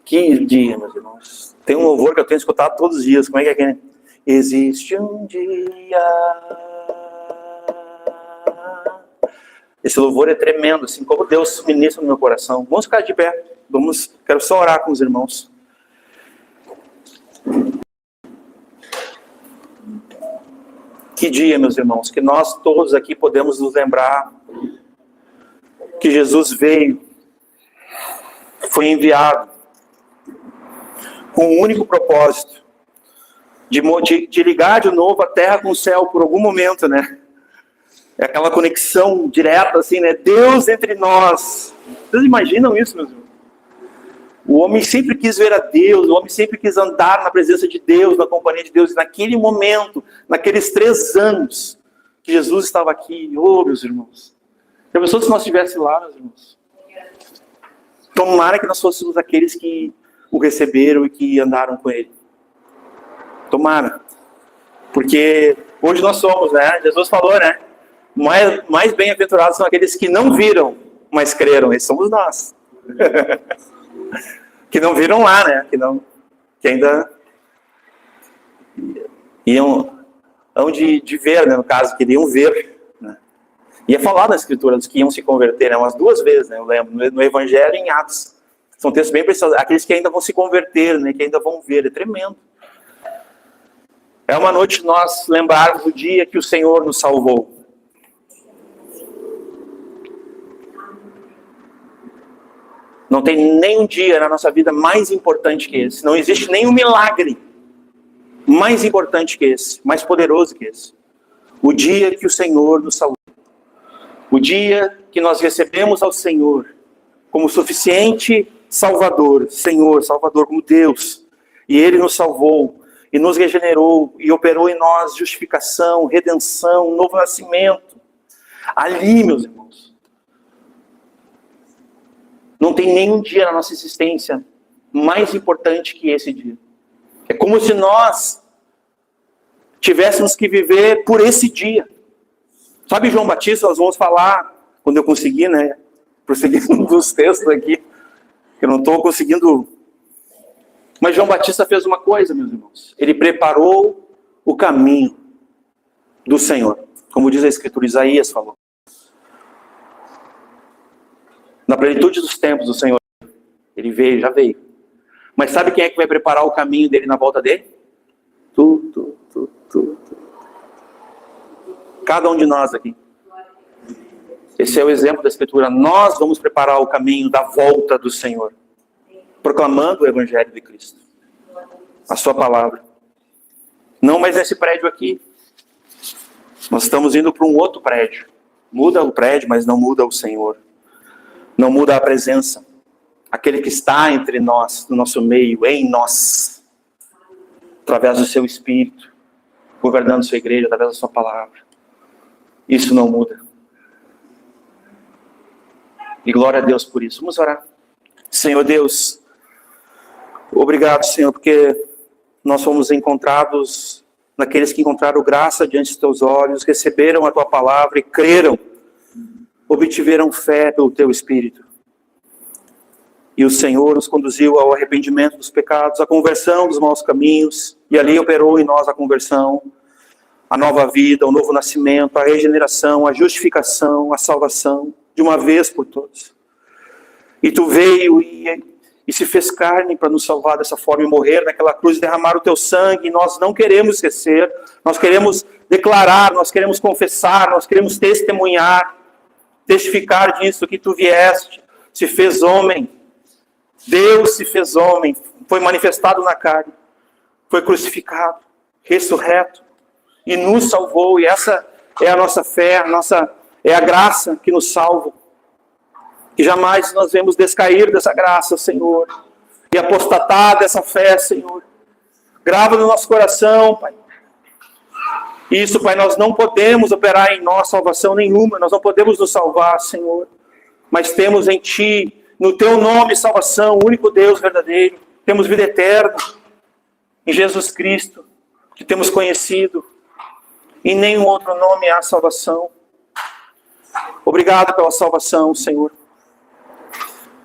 Que dia, meus irmãos. Tem um louvor que eu tenho escutado todos os dias. Como é que é aquele? Existe um dia. Esse louvor é tremendo, assim, como Deus ministra no meu coração. Vamos ficar de pé. Quero só orar com os irmãos. Que dia, meus irmãos, que nós todos aqui podemos nos lembrar que Jesus veio, foi enviado, com um único propósito, de ligar de novo a terra com o céu por algum momento, né? É aquela conexão direta, assim, né? Deus entre nós. Vocês imaginam isso, meus irmãos? O homem sempre quis ver a Deus, o homem sempre quis andar na presença de Deus, na companhia de Deus. E naquele momento, naqueles 3 anos que Jesus estava aqui, meus irmãos. Já pensou se nós estivéssemos lá, meus irmãos? Tomara que nós fôssemos aqueles que o receberam e que andaram com ele. Tomara. Porque hoje nós somos, né? Jesus falou, né? Mais bem-aventurados são aqueles que não viram, mas creram. Esses somos nós. Que não viram lá, né? Que ainda iam de ver, né? No caso, queriam ver. Né? E é falado na Escritura dos que iam se converter, né? Umas 2 vezes, né? Eu lembro, no Evangelho e em Atos. São textos bem preciosos. Aqueles que ainda vão se converter, né? Que ainda vão ver. É tremendo. É uma noite nós lembrarmos do dia que o Senhor nos salvou. Não tem nenhum dia na nossa vida mais importante que esse. Não existe nenhum milagre mais importante que esse, mais poderoso que esse. O dia que o Senhor nos salvou. O dia que nós recebemos ao Senhor como suficiente Salvador, Senhor, Salvador como Deus. E Ele nos salvou e nos regenerou e operou em nós justificação, redenção, novo nascimento. Ali, meus irmãos, não tem nenhum dia na nossa existência mais importante que esse dia. É como se nós tivéssemos que viver por esse dia. Sabe João Batista, nós vamos falar, quando eu conseguir, né? Prosseguindo dos textos aqui, que eu não estou conseguindo. Mas João Batista fez uma coisa, meus irmãos. Ele preparou o caminho do Senhor. Como diz a Escritura, Isaías falou. Na plenitude dos tempos, o Senhor, Ele veio, já veio. Mas sabe quem é que vai preparar o caminho dele na volta dele? Tu. Cada um de nós aqui. Esse é o exemplo da Escritura. Nós vamos preparar o caminho da volta do Senhor. Proclamando o Evangelho de Cristo. A sua palavra. Não mais nesse prédio aqui. Nós estamos indo para um outro prédio. Muda o prédio, mas não muda o Senhor. Não muda a presença. Aquele que está entre nós, no nosso meio, em nós. Através do seu Espírito. Governando sua igreja, através da sua palavra. Isso não muda. E glória a Deus por isso. Vamos orar. Senhor Deus, obrigado, Senhor, porque nós fomos encontrados naqueles que encontraram graça diante dos teus olhos, receberam a tua palavra e creram, obtiveram fé pelo teu Espírito. E o Senhor nos conduziu ao arrependimento dos pecados, à conversão dos maus caminhos, e ali operou em nós a conversão, a nova vida, o novo nascimento, a regeneração, a justificação, a salvação, de uma vez por todas. E tu veio e se fez carne para nos salvar dessa forma e morrer naquela cruz, derramar o teu sangue. E nós não queremos esquecer, nós queremos declarar, nós queremos confessar, nós queremos testemunhar, testificar disso, que tu vieste, se fez homem. Deus se fez homem, foi manifestado na carne, foi crucificado, ressurreto e nos salvou. E essa é a nossa fé, é a graça que nos salva. Que jamais nós vemos descair dessa graça, Senhor, e apostatar dessa fé, Senhor. Grava no nosso coração, Pai. Isso, Pai, nós não podemos operar em nós salvação nenhuma, nós não podemos nos salvar, Senhor. Mas temos em Ti, no Teu nome, salvação, o único Deus verdadeiro. Temos vida eterna em Jesus Cristo, que temos conhecido. Em nenhum outro nome há salvação. Obrigado pela salvação, Senhor.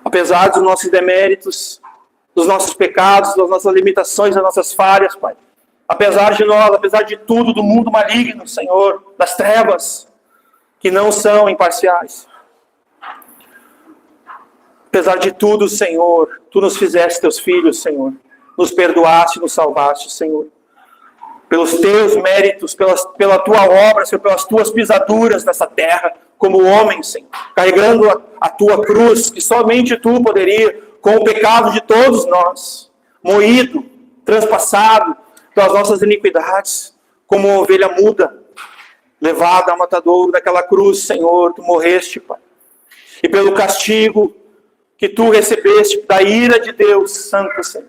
Apesar dos nossos deméritos, dos nossos pecados, das nossas limitações, das nossas falhas, Pai. Apesar de nós, apesar de tudo, do mundo maligno, Senhor, das trevas, que não são imparciais. Apesar de tudo, Senhor, Tu nos fizeste Teus filhos, Senhor. Nos perdoaste, nos salvaste, Senhor. Pelos Teus méritos, pela Tua obra, Senhor, pelas Tuas pisaduras nessa terra, como homem, Senhor, carregando a Tua cruz, que somente Tu poderia, com o pecado de todos nós, moído, transpassado pelas nossas iniquidades, como uma ovelha muda, levado ao matadouro daquela cruz, Senhor, tu morreste, Pai. E pelo castigo que tu recebeste da ira de Deus Santo, Senhor,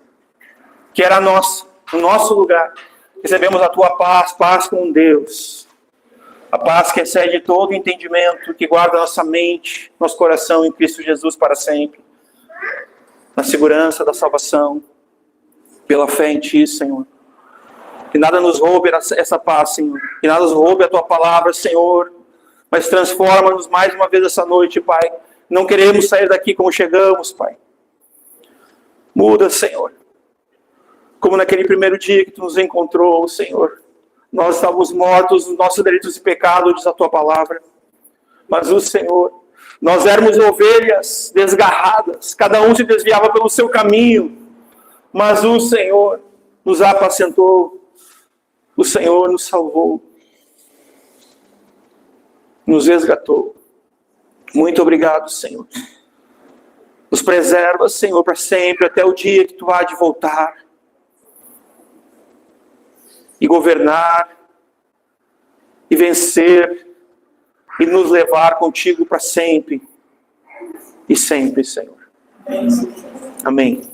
que era nossa, no nosso lugar, recebemos a tua paz, paz com Deus. A paz que excede todo entendimento, que guarda nossa mente, nosso coração em Cristo Jesus para sempre. Na segurança da salvação, pela fé em Ti, Senhor. Que nada nos roube essa paz, Senhor. Que nada nos roube a Tua palavra, Senhor. Mas transforma-nos mais uma vez essa noite, Pai. Não queremos sair daqui como chegamos, Pai. Muda, Senhor. Como naquele primeiro dia que Tu nos encontrou, Senhor. Nós estávamos mortos nos nossos delitos e pecados, diz a Tua palavra. Mas o Senhor, nós éramos ovelhas desgarradas. Cada um se desviava pelo seu caminho. Mas o Senhor nos apacentou. O Senhor nos salvou. Nos resgatou. Muito obrigado, Senhor. Nos preserva, Senhor, para sempre, até o dia que Tu há de voltar. E governar, e vencer, e nos levar contigo para sempre, e sempre, Senhor. Amém.